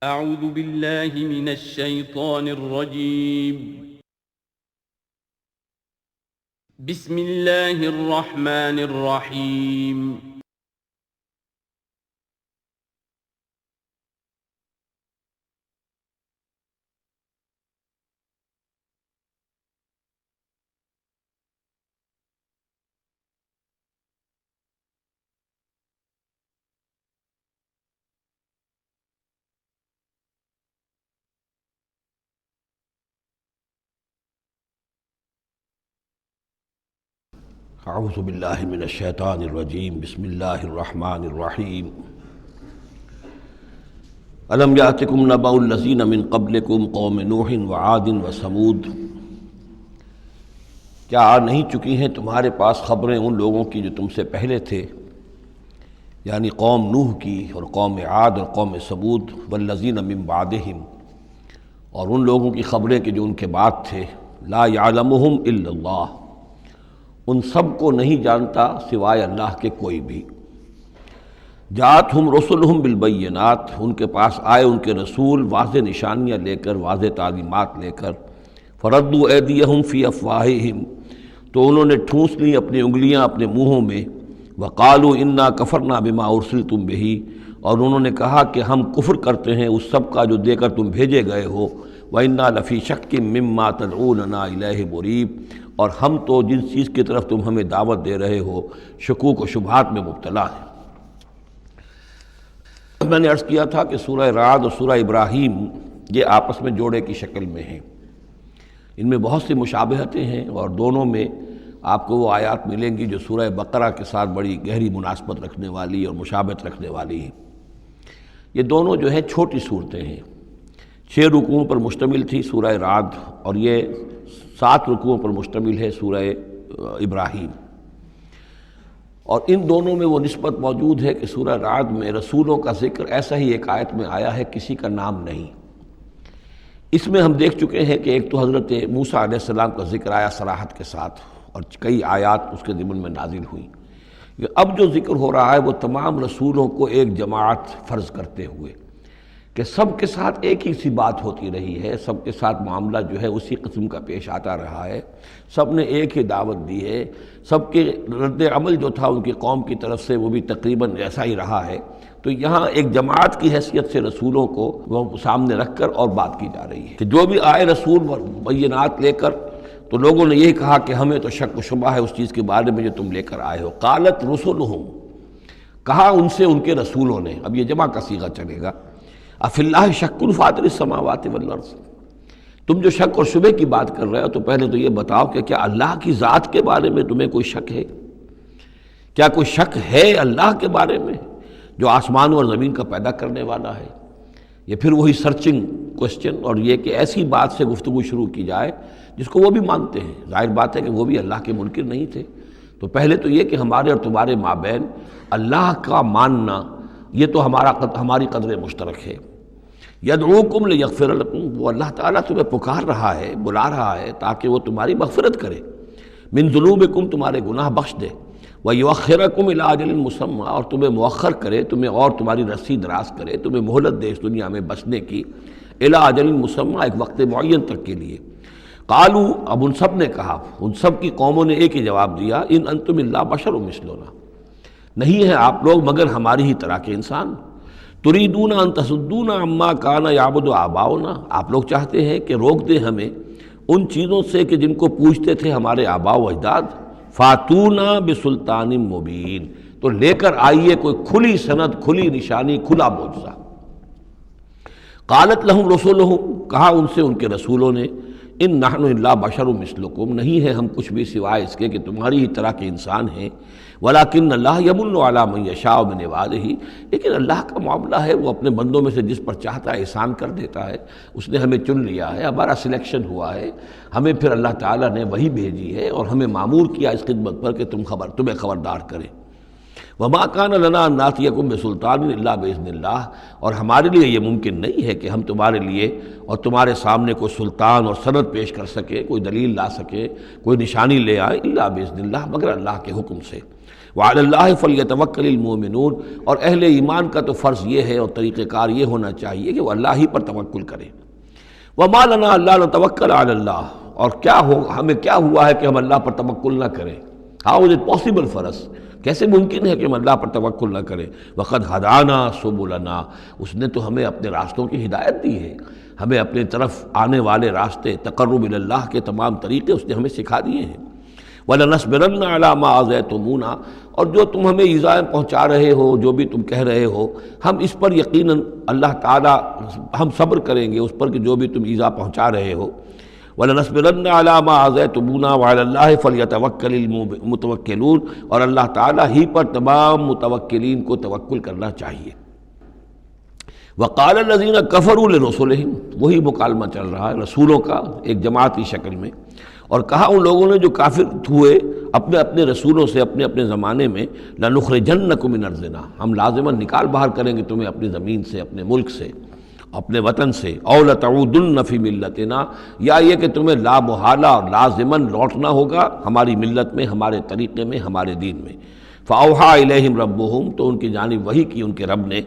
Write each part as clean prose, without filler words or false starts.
اعوذ باللہ من الشیطان الرجیم بسم اللہ الرحمن الرحیم اعوذ باللہ من الشیطان الرجیم بسم اللہ الرحمن الرحیم الم یاتکم نبأ الذین من قبلکم قوم نوح وعاد وثمود، کیا آ نہیں چکی ہیں تمہارے پاس خبریں ان لوگوں کی جو تم سے پہلے تھے، یعنی قوم نوح کی اور قوم عاد اور قوم ثمود، والذین من بعدہم، اور ان لوگوں کی خبریں کہ جو ان کے بعد تھے، لا یعلمہم الا اللہ، ان سب کو نہیں جانتا سوائے اللہ کے کوئی بھی۔ جاءتہم رسلہم بالبینات، ان کے پاس آئے ان کے رسول واضح نشانیاں لے کر، واضح تعلیمات لے کر، فردوا ایدیہم فی افواہہم، تو انہوں نے ٹھونس لی اپنی انگلیاں اپنے منہوں میں، وقالوا انا کفرنا بما ارسلتم بہ، اور انہوں نے کہا کہ ہم کفر کرتے ہیں اس سب کا جو دے کر تم بھیجے گئے ہو، وَإِنَّا لَفِي شَكٍّ مِّمَّا تَدْعُونَنَا إِلَيْهِ مُرِيبٍ، اور ہم تو جن چیز کی طرف تم ہمیں دعوت دے رہے ہو شکوک و شبہات میں مبتلا ہیں۔ میں نے عرض کیا تھا کہ سورہ رعد اور سورہ ابراہیم یہ آپس میں جوڑے کی شکل میں ہیں، ان میں بہت سی مشابہتیں ہیں، اور دونوں میں آپ کو وہ آیات ملیں گی جو سورہ بقرہ کے ساتھ بڑی گہری مناسبت رکھنے والی اور مشابہت رکھنے والی ہیں۔ یہ دونوں جو ہے چھوٹی صورتیں ہیں، 6 رکوعوں پر مشتمل تھی سورہ رعد، اور یہ 7 رکوعوں پر مشتمل ہے سورہ ابراہیم، اور ان دونوں میں وہ نسبت موجود ہے کہ سورہ رعد میں رسولوں کا ذکر ایسا ہی ایک آیت میں آیا ہے، کسی کا نام نہیں۔ اس میں ہم دیکھ چکے ہیں کہ ایک تو حضرت موسیٰ علیہ السلام کا ذکر آیا صراحت کے ساتھ، اور کئی آیات اس کے ضمن میں نازل ہوئیں۔ اب جو ذکر ہو رہا ہے وہ تمام رسولوں کو ایک جماعت فرض کرتے ہوئے، کہ سب کے ساتھ ایک ہی سی بات ہوتی رہی ہے، سب کے ساتھ معاملہ جو ہے اسی قسم کا پیش آتا رہا ہے، سب نے ایک ہی دعوت دی ہے، سب کے رد عمل جو تھا ان کی قوم کی طرف سے وہ بھی تقریباً ایسا ہی رہا ہے۔ تو یہاں ایک جماعت کی حیثیت سے رسولوں کو وہ سامنے رکھ کر اور بات کی جا رہی ہے کہ جو بھی آئے رسول بینات لے کر، تو لوگوں نے یہی کہا کہ ہمیں تو شک و شبہ ہے اس چیز کے بارے میں جو تم لے کر آئے ہو۔ قالت رسلہم، کہا ان سے ان کے رسولوں نے، اب یہ جمع کا صیغہ چلے گا، افی اللہ شک فاطر السماوات والارض، تم جو شک اور شبہ کی بات کر رہے ہو تو پہلے تو یہ بتاؤ کہ کیا اللہ کی ذات کے بارے میں تمہیں کوئی شک ہے؟ کیا کوئی شک ہے اللہ کے بارے میں جو آسمان اور زمین کا پیدا کرنے والا ہے؟ یہ پھر وہی سرچنگ کوسچن، اور یہ کہ ایسی بات سے گفتگو شروع کی جائے جس کو وہ بھی مانتے ہیں۔ ظاہر بات ہے کہ وہ بھی اللہ کے منکر نہیں تھے، تو پہلے تو یہ کہ ہمارے اور تمہارے مابین اللہ کا ماننا یہ تو ہماری قدر مشترک ہے۔ یدعوکم لیغفر لکم، وہ اللہ تعالیٰ تمہیں پکار رہا ہے، بلا رہا ہے تاکہ وہ تمہاری مغفرت کرے، من ذنوبکم، تمہارے گناہ بخش دے، ویؤخرکم الی اجل مسمى، اور تمہیں مؤخر کرے، تمہیں اور تمہاری رسی دراز کرے، تمہیں مہلت دے اس دنیا میں بسنے کی، الی اجل مسمى، ایک وقت معین تک کے لیے۔ قالوا، اب ان سب نے کہا، ان سب کی قوموں نے ایک ہی جواب دیا، ان انتم الا بشر مثلنا، نہیں ہیں آپ لوگ مگر ہماری ہی طرح کے انسان۔ تریدون ان تصدونا عما کان یعبد آباؤنا، آپ لوگ چاہتے ہیں کہ روک دیں ہمیں ان چیزوں سے کہ جن کو پوجتے تھے ہمارے آباء و اجداد۔ فاتونا بسلطان مبین، تو لے کر آئیے کوئی کھلی سند، کھلی نشانی، کھلا معجزہ۔ قالت لہم رسولہم، کہا ان سے ان کے رسولوں نے، ان نحن الا بشر مثلکم، نہیں ہے ہم کچھ بھی سوائے اس کے کہ تمہاری ہی طرح کے انسان ہیں، ولیکن اللہ یمن علی من یشاء من عبادہ، لیکن اللہ کا معاملہ ہے وہ اپنے بندوں میں سے جس پر چاہتا ہے احسان کر دیتا ہے۔ اس نے ہمیں چن لیا ہے، ہمارا سلیکشن ہوا ہے، ہمیں پھر اللہ تعالیٰ نے وہی بھیجی ہے اور ہمیں مامور کیا اس خدمت پر کہ تمہیں خبردار کرے۔ وما کان لنا ان ناتیکم بسلطان الا باذن اللہ، اور ہمارے لیے یہ ممکن نہیں ہے کہ ہم تمہارے لیے اور تمہارے سامنے کوئی سلطان اور سند پیش کر سکے، کوئی دلیل لا سکے، کوئی نشانی لے آئے، الا باذن اللہ، مگر اللہ کے حکم سے۔ وعلی اللہ فلیتوکل المؤمنون، اور اہل ایمان کا تو فرض یہ ہے اور طریقہ کار یہ ہونا چاہیے کہ وہ اللہ ہی پر توکل کرے۔ وما لنا الا نتوکل علی اللہ، اور ہمیں کیا ہوا ہے کہ ہم اللہ پر توکل نہ کریں؟ How is it possible for us, کیسے ممکن ہے کہ ہم اللہ پر توکل نہ کریں؟ وقد ہدانا سبلنا، اس نے تو ہمیں اپنے راستوں کی ہدایت دی ہے، ہمیں اپنے طرف آنے والے راستے، تقرب الی اللہ کے تمام طریقے اس نے ہمیں سکھا دیے ہیں۔ وَلَنَصْبِرَنَّ عَلَىٰ مَا آذَيْتُمُونَا، اور جو تم ہمیں ایذائیں پہنچا رہے ہو، جو بھی تم کہہ رہے ہو، ہم اس پر یقیناً اللہ تعالیٰ ہم صبر کریں گے اس پر کہ جو بھی تم ایذا پہنچا رہے ہو۔ وَلَنَصْبِرَنَّ عَلَىٰ مَا آذَيْتُمُونَا وَعَلَى اللَّهِ فَلْيَتَوَكَّلِ الْمُتَوَكِّلُونَ، اور اللہ تعالیٰ ہی پر تمام متوکلین کو توکل کرنا چاہیے۔ وَقَالَ الَّذِينَ كَفَرُوا لِرُسُلِهِمْ، وہی مکالمہ چل رہا ہے رسولوں کا ایک جماعتی شکل میں، اور کہا ان لوگوں نے جو کافر ہوئے اپنے اپنے رسولوں سے اپنے اپنے زمانے میں، لَنُخْرِجَنَّكُم مِّنْ أَرْضِنَا، ہم لازماً نکال باہر کریں گے تمہیں اپنی زمین سے، اپنے ملک سے، اپنے وطن سے، أَوْ لَتَعُودُنَّ فِي مِلَّتِنَا، یا یہ کہ تمہیں لا محالہ اور لازماً لوٹنا ہوگا ہماری ملت میں، ہمارے طریقے میں، ہمارے دین میں۔ فَأَوْحَىٰ إِلَيْهِمْ رَبُّهُمْ، تو ان کی جانب وحی کی ان کے رب نے،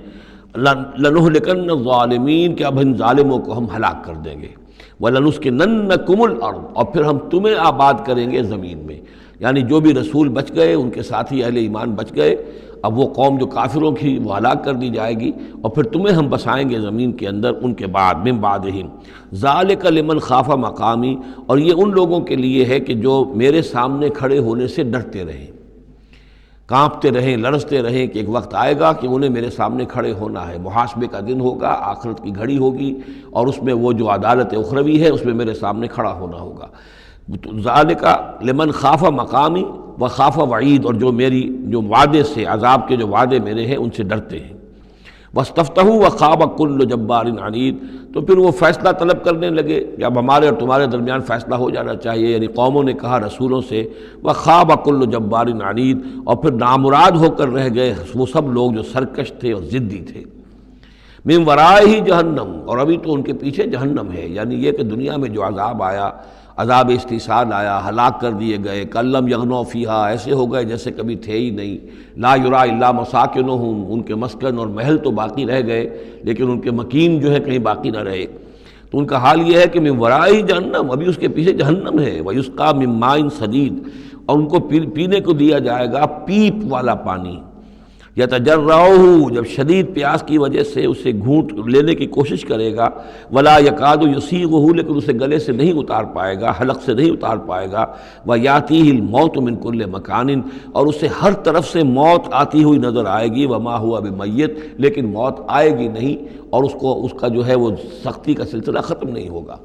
لَنُهْلِكَنَّ الظَّالِمِينَ، کہ اب ان ظالموں کو ہم ہلاک کر دیں گے، وَلَنُسْكِنَنَّكُمُ الْأَرْضَ، اور پھر ہم تمہیں آباد کریں گے زمین میں۔ یعنی جو بھی رسول بچ گئے، ان کے ساتھی اہل ایمان بچ گئے، اب وہ قوم جو کافروں کی وہ ہلاک کر دی جائے گی، اور پھر تمہیں ہم بسائیں گے زمین کے اندر ان کے بعد، من بعدہم، ذالک لمن خاف مقامی، اور یہ ان لوگوں کے لیے ہے کہ جو میرے سامنے کھڑے ہونے سے ڈرتے رہیں، کانپتے رہیں، لرزتے رہیں کہ ایک وقت آئے گا کہ انہیں میرے سامنے کھڑے ہونا ہے، محاسبے کا دن ہوگا، آخرت کی گھڑی ہوگی، اور اس میں وہ جو عدالت اخروی ہے اس میں میرے سامنے کھڑا ہونا ہوگا۔ ذالک لمن خاف مقامی و خاف وعید، اور جو جو وعدے سے، عذاب کے جو وعدے میرے ہیں ان سے ڈرتے ہیں۔ واستفتحوا وخاب کل جبار عنید، تو پھر وہ فیصلہ طلب کرنے لگے کہ اب ہمارے اور تمہارے درمیان فیصلہ ہو جانا چاہیے، یعنی قوموں نے کہا رسولوں سے، وخاب کل جبار عنید، اور پھر نامراد ہو کر رہ گئے وہ سب لوگ جو سرکش تھے اور ضدی تھے۔ من ورائہ جہنم، اور ابھی تو ان کے پیچھے جہنم ہے، یعنی یہ کہ دنیا میں جو عذاب آیا، عذاب استحصال آیا، ہلاک کر دیے گئے، کلم یغنوا فیہا، ایسے ہو گئے جیسے کبھی تھے ہی نہیں، لا یرا الا مساکنہم، ان کے مسکن اور محل تو باقی رہ گئے لیکن ان کے مکین جو ہے کہیں باقی نہ رہے۔ تو ان کا حال یہ ہے کہ من ورائہ جہنم، ابھی اس کے پیچھے جہنم ہے، ویسقا من ماء صدید، اور ان کو پینے کو دیا جائے گا پیپ والا پانی، یتجرعہ، جب شدید پیاس کی وجہ سے اسے گھونٹ لینے کی کوشش کرے گا، ولا یکاد یسیغہ، لیکن اسے گلے سے نہیں اتار پائے گا، حلق سے نہیں اتار پائے گا، ویاتیہ الموت من کل مکان، اور اسے ہر طرف سے موت آتی ہوئی نظر آئے گی، وما ہوا بمیت، لیکن موت آئے گی نہیں، اور اس کا جو ہے وہ سختی کا سلسلہ ختم نہیں ہوگا۔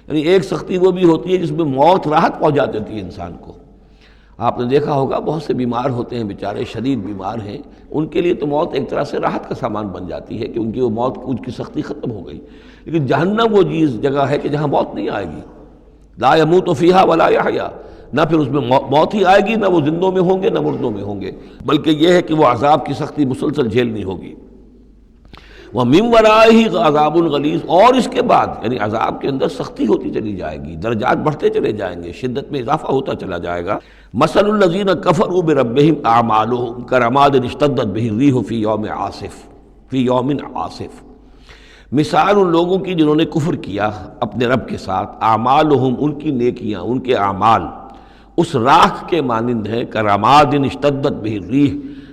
یعنی ایک سختی وہ بھی ہوتی ہے جس میں موت راحت پہنچا دیتی ہے انسان کو۔ آپ نے دیکھا ہوگا بہت سے بیمار ہوتے ہیں بیچارے، شدید بیمار ہیں، ان کے لیے تو موت ایک طرح سے راحت کا سامان بن جاتی ہے کہ ان کی وہ موت، ان کی سختی ختم ہو گئی۔ لیکن جہنم وہ جگہ ہے کہ جہاں موت نہیں آئے گی، لا یموت فیہا ولا یحیا، نہ پھر اس میں موت ہی آئے گی، نہ وہ زندوں میں ہوں گے نہ مردوں میں ہوں گے، بلکہ یہ ہے کہ وہ عذاب کی سختی مسلسل جھیلنی ہوگی۔ وَمِن وَرَائِهِ عَذَابٌ غَلِيظٌ، اور اس کے بعد یعنی عذاب کے اندر سختی ہوتی چلی جائے گی، درجات بڑھتے چلے جائیں گے، شدت میں اضافہ ہوتا چلا جائے گا۔ مَثَلُ الَّذِينَ كَفَرُوا بِرَبِّهِمْ أَعْمَالُهُمْ كَرَمَادٍ اشْتَدَّتْ بِهِ الرِّيحُ فِي يَوْمٍ عَاصِفٍ، مثال ان لوگوں کی جنہوں نے کفر کیا اپنے رب کے ساتھ، اعمالہم، ان کی نیکیاں، ان کے اعمال اس راکھ کے مانند ہیں، کرمادٍ اشتدت بہ الریح،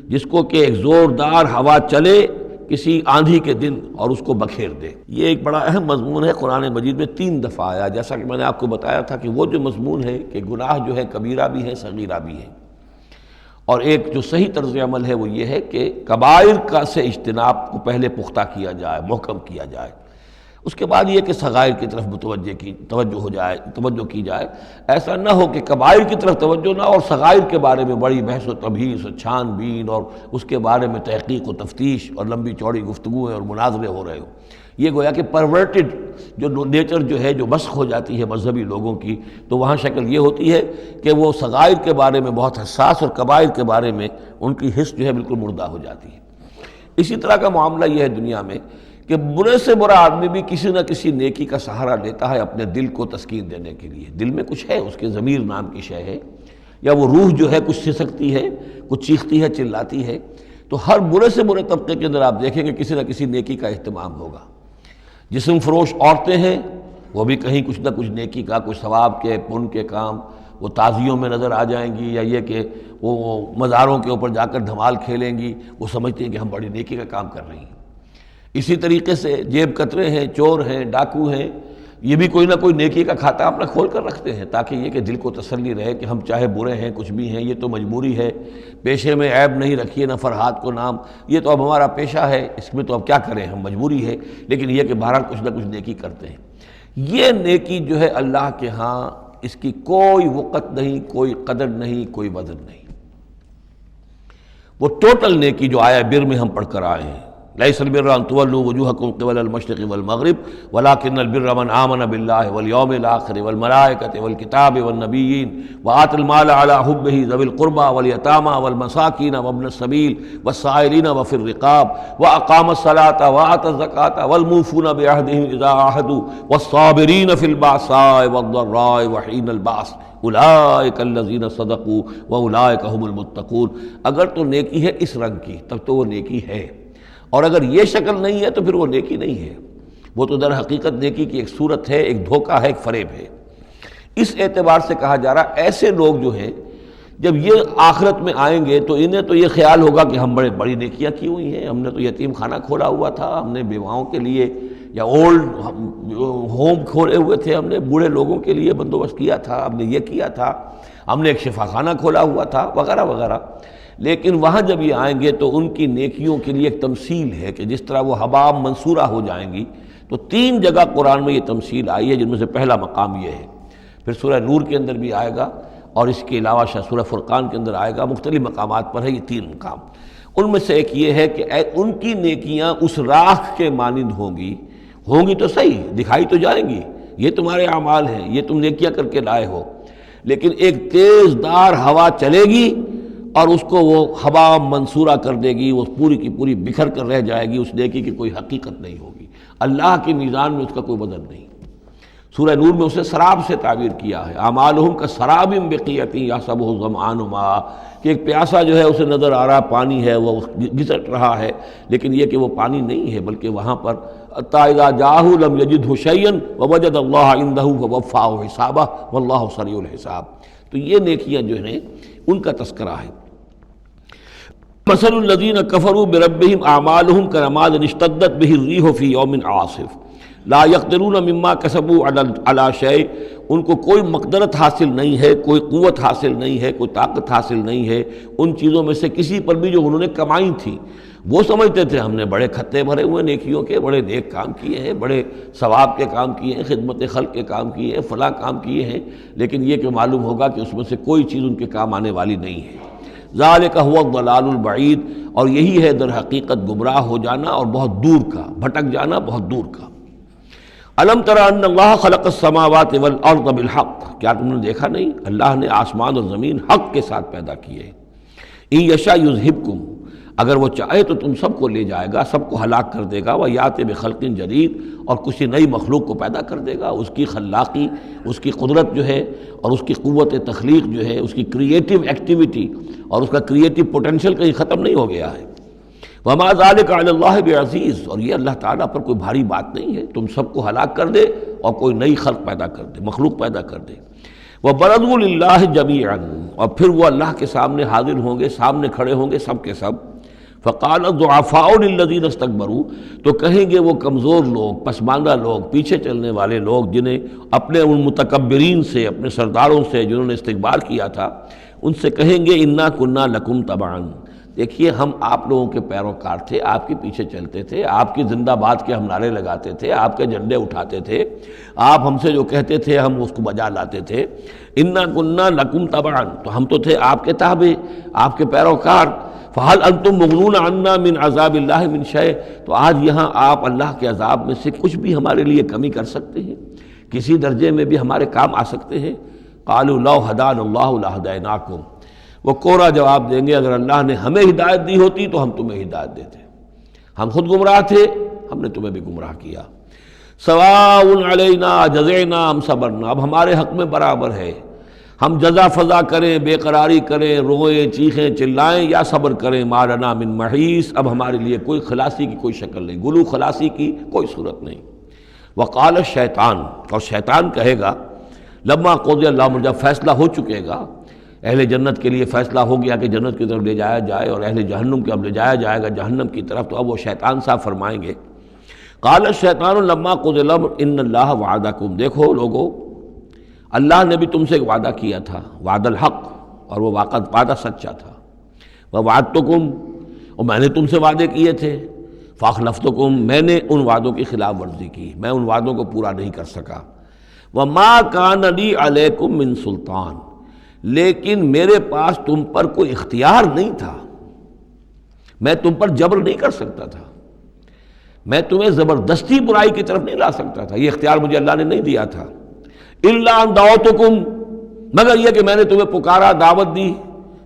جس کو کہ ایک زوردار ہوا چلے کسی آندھی کے دن اور اس کو بکھیر دے۔ یہ ایک بڑا اہم مضمون ہے، قرآن مجید میں 3 دفعہ آیا، جیسا کہ میں نے آپ کو بتایا تھا کہ وہ جو مضمون ہے کہ گناہ جو ہے کبیرہ بھی ہے صغیرہ بھی ہے، اور ایک جو صحیح طرز عمل ہے وہ یہ ہے کہ کبائر کا سے اجتناب کو پہلے پختہ کیا جائے، محکم کیا جائے، اس کے بعد یہ کہ صغائر کی طرف توجہ کی جائے۔ ایسا نہ ہو کہ کبائر کی طرف توجہ نہ، اور صغائر کے بارے میں بڑی بحث و تبحیث اور چھان بین اور اس کے بارے میں تحقیق و تفتیش اور لمبی چوڑی گفتگویں اور مناظرے ہو رہے ہو۔ یہ گویا کہ پرورٹڈ جو نیچر جو ہے، جو مسخ ہو جاتی ہے مذہبی لوگوں کی، تو وہاں شکل یہ ہوتی ہے کہ وہ صغائر کے بارے میں بہت حساس اور کبائر کے بارے میں ان کی حس جو ہے بالکل مردہ ہو جاتی ہے۔ اسی طرح کا معاملہ یہ ہے دنیا میں کہ برے سے برا آدمی بھی کسی نہ کسی نیکی کا سہارا لیتا ہے اپنے دل کو تسکین دینے کے لیے۔ دل میں کچھ ہے، اس کے ضمیر نام کی شے ہے، یا وہ روح جو ہے کچھ سسکتی ہے، کچھ چیختی ہے، چلاتی ہے، تو ہر برے سے برے طبقے کے اندر آپ دیکھیں گے کسی نہ کسی نیکی کا اہتمام ہوگا۔ جسم فروش عورتیں ہیں، وہ بھی کہیں کچھ نہ کچھ نیکی کا، کچھ ثواب کے، پن کے کام، وہ تعزیوں میں نظر آ جائیں گی، یا یہ کہ وہ مزاروں کے اوپر جا کر دھمال کھیلیں گی، وہ سمجھتی ہیں کہ ہم بڑی نیکی کا کام کر رہی ہیں۔ اسی طریقے سے جیب کترے ہیں، چور ہیں، ڈاکو ہیں، یہ بھی کوئی نہ کوئی نیکی کا کھاتا اپنا کھول کر رکھتے ہیں، تاکہ یہ کہ دل کو تسلی رہے کہ ہم چاہے برے ہیں، کچھ بھی ہیں، یہ تو مجبوری ہے، پیشے میں عیب نہیں رکھیے نہ فرحات کو نام، یہ تو اب ہمارا پیشہ ہے، اس میں تو اب کیا کریں، ہم مجبوری ہے، لیکن یہ کہ بہرحال کچھ نہ کچھ نیکی کرتے ہیں۔ یہ نیکی جو ہے اللہ کے ہاں اس کی کوئی وقت نہیں، کوئی قدر نہیں، کوئی وزن نہیں۔ وہ ٹوٹل نیکی جو آیا بر میں ہم پڑھ کر آئے ہیں، لیس البر ان تولوا وجوہکم قبل المشرق والمغرب ولکن البر من آمن باللہ والیوم الآخر والملائکۃ والکتاب والنبیین وآتى المال على حبہ ذوی القربى والیتامى والمساکین وابن السبیل والسائلین وفی الرقاب واقام الصلاة وآتى الزکاة والموفون بعہدہم اذا عاہدوا والصابرین فی البأساء والضراء وحین البأس اولئک الذین صدقوا واولئک هم المتقون۔ اگر تو نیکی ہے اس رنگ کی تب تو وہ نیکی ہے، اور اگر یہ شکل نہیں ہے تو پھر وہ نیکی نہیں ہے، وہ تو در حقیقت نیکی کی ایک صورت ہے، ایک دھوکہ ہے، ایک فریب ہے۔ اس اعتبار سے کہا جا رہا ایسے لوگ جو ہیں جب یہ آخرت میں آئیں گے تو انہیں تو یہ خیال ہوگا کہ ہم بڑی نیکیاں کی ہوئی ہیں، ہم نے تو یتیم خانہ کھولا ہوا تھا، ہم نے بیواؤں کے لیے یا اولڈ ہوم کھولے ہوئے تھے، ہم نے بوڑھے لوگوں کے لیے بندوبست کیا تھا، ہم نے یہ کیا تھا، ہم نے ایک شفا خانہ کھولا ہوا تھا، وغیرہ وغیرہ۔ لیکن وہاں جب یہ آئیں گے تو ان کی نیکیوں کے لیے ایک تمثیل ہے کہ جس طرح وہ حباب منصورہ ہو جائیں گی، تو 3 جگہ قرآن میں یہ تمثیل آئی ہے، جن میں سے پہلا مقام یہ ہے، پھر سورہ نور کے اندر بھی آئے گا، اور اس کے علاوہ سورہ فرقان کے اندر آئے گا، مختلف مقامات پر ہے یہ 3 مقام۔ ان میں سے ایک یہ ہے کہ ان کی نیکیاں اس راکھ کے مانند ہوں گی تو صحیح، دکھائی تو جائیں گی، یہ تمہارے اعمال ہیں، یہ تم نیکیاں کر کے لائے ہو، لیکن ایک تیز دار ہوا چلے گی اور اس کو وہ ہوا منصورہ کر دے گی، وہ پوری کی پوری بکھر کر رہ جائے گی، اس نیکی کی کوئی حقیقت نہیں ہوگی، اللہ کے میزان میں اس کا کوئی وزن نہیں۔ سورہ نور میں اسے سراب سے تعبیر کیا ہے، اعمالہم کسراب بقیعۃ یحسبہ الظمآن ماء، کہ ایک پیاسا جو ہے اسے نظر آ رہا پانی ہے، وہ گھسٹ رہا ہے، لیکن یہ کہ وہ پانی نہیں ہے، بلکہ وہاں پر حتیٰ اذا جاءہ لم یجدہ شیئا ووجد اللہ عندہ فوفاہ حسابہ واللہ سریع الحساب۔ تو یہ نیکیاں جو ہیں ان کا تذکرہ ہے۔ مثل الذین کفروا بربہم اعمالہم کرماد اشتدت بہ الریح فی یوم عاصف لا یقدرون مما کسبوا علی شیء، ان کو کوئی مقدرت حاصل نہیں ہے، کوئی قوت حاصل نہیں ہے، کوئی طاقت حاصل نہیں ہے ان چیزوں میں سے کسی پر بھی جو انہوں نے کمائی تھی۔ وہ سمجھتے تھے ہم نے بڑے کھتے بھرے ہوئے نیکیوں کے، بڑے نیک کام کیے ہیں، بڑے ثواب کے کام کیے ہیں، خدمت خلق کے کام کیے ہیں، فلاں کام کیے ہیں، لیکن یہ کہ معلوم ہوگا کہ اس میں سے کوئی چیز ان کے کام آنے والی نہیں ہے۔ ذالک هو الضلال البعید، اور یہی ہے در حقیقت گمراہ ہو جانا اور بہت دور کا، بھٹک جانا بہت دور کا۔ الم تر ان اللہ خلق السماوات والارض بالحق، کیا تم نے دیکھا نہیں اللہ نے آسمان اور زمین حق کے ساتھ پیدا کیے ہیں۔ ان یشاء یذہبکم، اگر وہ چاہے تو تم سب کو لے جائے گا، سب کو ہلاک کر دے گا، ویأتی بخلق جدید، اور کسی نئی مخلوق کو پیدا کر دے گا۔ اس کی خلاقی، اس کی قدرت جو ہے اور اس کی قوت تخلیق جو ہے، اس کی کریٹیو ایکٹیویٹی اور اس کا کریٹیو پوٹینشیل کہیں ختم نہیں ہو گیا ہے۔ وما ذلک علی اللہ بعزیز، اور یہ اللہ تعالیٰ پر کوئی بھاری بات نہیں ہے، تم سب کو ہلاک کر دے اور کوئی نئی خلق پیدا کر دے، مخلوق پیدا کر دے۔ وبرزوا للہ جمیعا، اور پھر وہ اللہ کے سامنے حاضر ہوں گے، سامنے کھڑے ہوں گے سب کے سب۔ فقال الضعفاء للذین استکبروا، تو کہیں گے وہ کمزور لوگ، پسماندہ لوگ، پیچھے چلنے والے لوگ، جنہیں اپنے ان متکبرین سے، اپنے سرداروں سے جنہوں نے استکبار کیا تھا، ان سے کہیں گے انا کنا لکم تبعا، دیکھیے ہم آپ لوگوں کے پیروکار تھے، آپ کے پیچھے چلتے تھے، آپ کی زندہ باد کے ہم نعرے لگاتے تھے، آپ کے جھنڈے اٹھاتے تھے، آپ ہم سے جو کہتے تھے ہم اس کو بجا لاتے تھے۔ انا کنا لکم تبعا، تو ہم تو تھے آپ کے تابع، آپ کے پیروکار۔ فہل انتم مغنون عنا من عذاب اللہ من شیء، تو آج یہاں آپ اللہ کے عذاب میں سے کچھ بھی ہمارے لیے کمی کر سکتے ہیں، کسی درجے میں بھی ہمارے کام آ سکتے ہیں؟ قالوا لو ہدانا اللہ لہدیناکم، وہ کوڑا جواب دیں گے اگر اللہ نے ہمیں ہدایت دی ہوتی تو ہم تمہیں ہدایت دیتے، ہم خود گمراہ تھے، ہم نے تمہیں بھی گمراہ کیا۔ سواء علینا جزعنا ام صبرنا، اب ہمارے حق میں برابر ہے، ہم جزا فضا کریں، بے قراری کریں، روئیں، چیخیں، چلائیں یا صبر کریں، ما لنا من محیص، اب ہمارے لیے کوئی خلاصی کی کوئی شکل نہیں، گلو خلاصی کی کوئی صورت نہیں۔ وقال الشیطان، اور شیطان کہے گا لما قضی الامر، جب فیصلہ ہو چکے گا، اہل جنت کے لیے فیصلہ ہو گیا کہ جنت کی طرف لے جایا جائے اور اہل جہنم کی اب لے جایا جائے گا جہنم کی طرف، تو اب وہ شیطان صاحب فرمائیں گے قال الشیطان لما قضی الامر ان اللہ وعدکم، دیکھو لوگو اللہ نے بھی تم سے ایک وعدہ کیا تھا، وعد الحق، اور وہ وعدہ سچا تھا، ووعدتکم، اور میں نے تم سے وعدے کیے تھے، فاخلفتکم، میں نے ان وعدوں کی خلاف ورزی کی، میں ان وعدوں کو پورا نہیں کر سکا، وما کان لی علیکم من سلطان، لیکن میرے پاس تم پر کوئی اختیار نہیں تھا، میں تم پر جبر نہیں کر سکتا تھا، میں تمہیں زبردستی برائی کی طرف نہیں لا سکتا تھا، یہ اختیار مجھے اللہ نے نہیں دیا تھا، الا ان دعوتکم، مگر یہ کہ میں نے تمہیں پکارا، دعوت دی،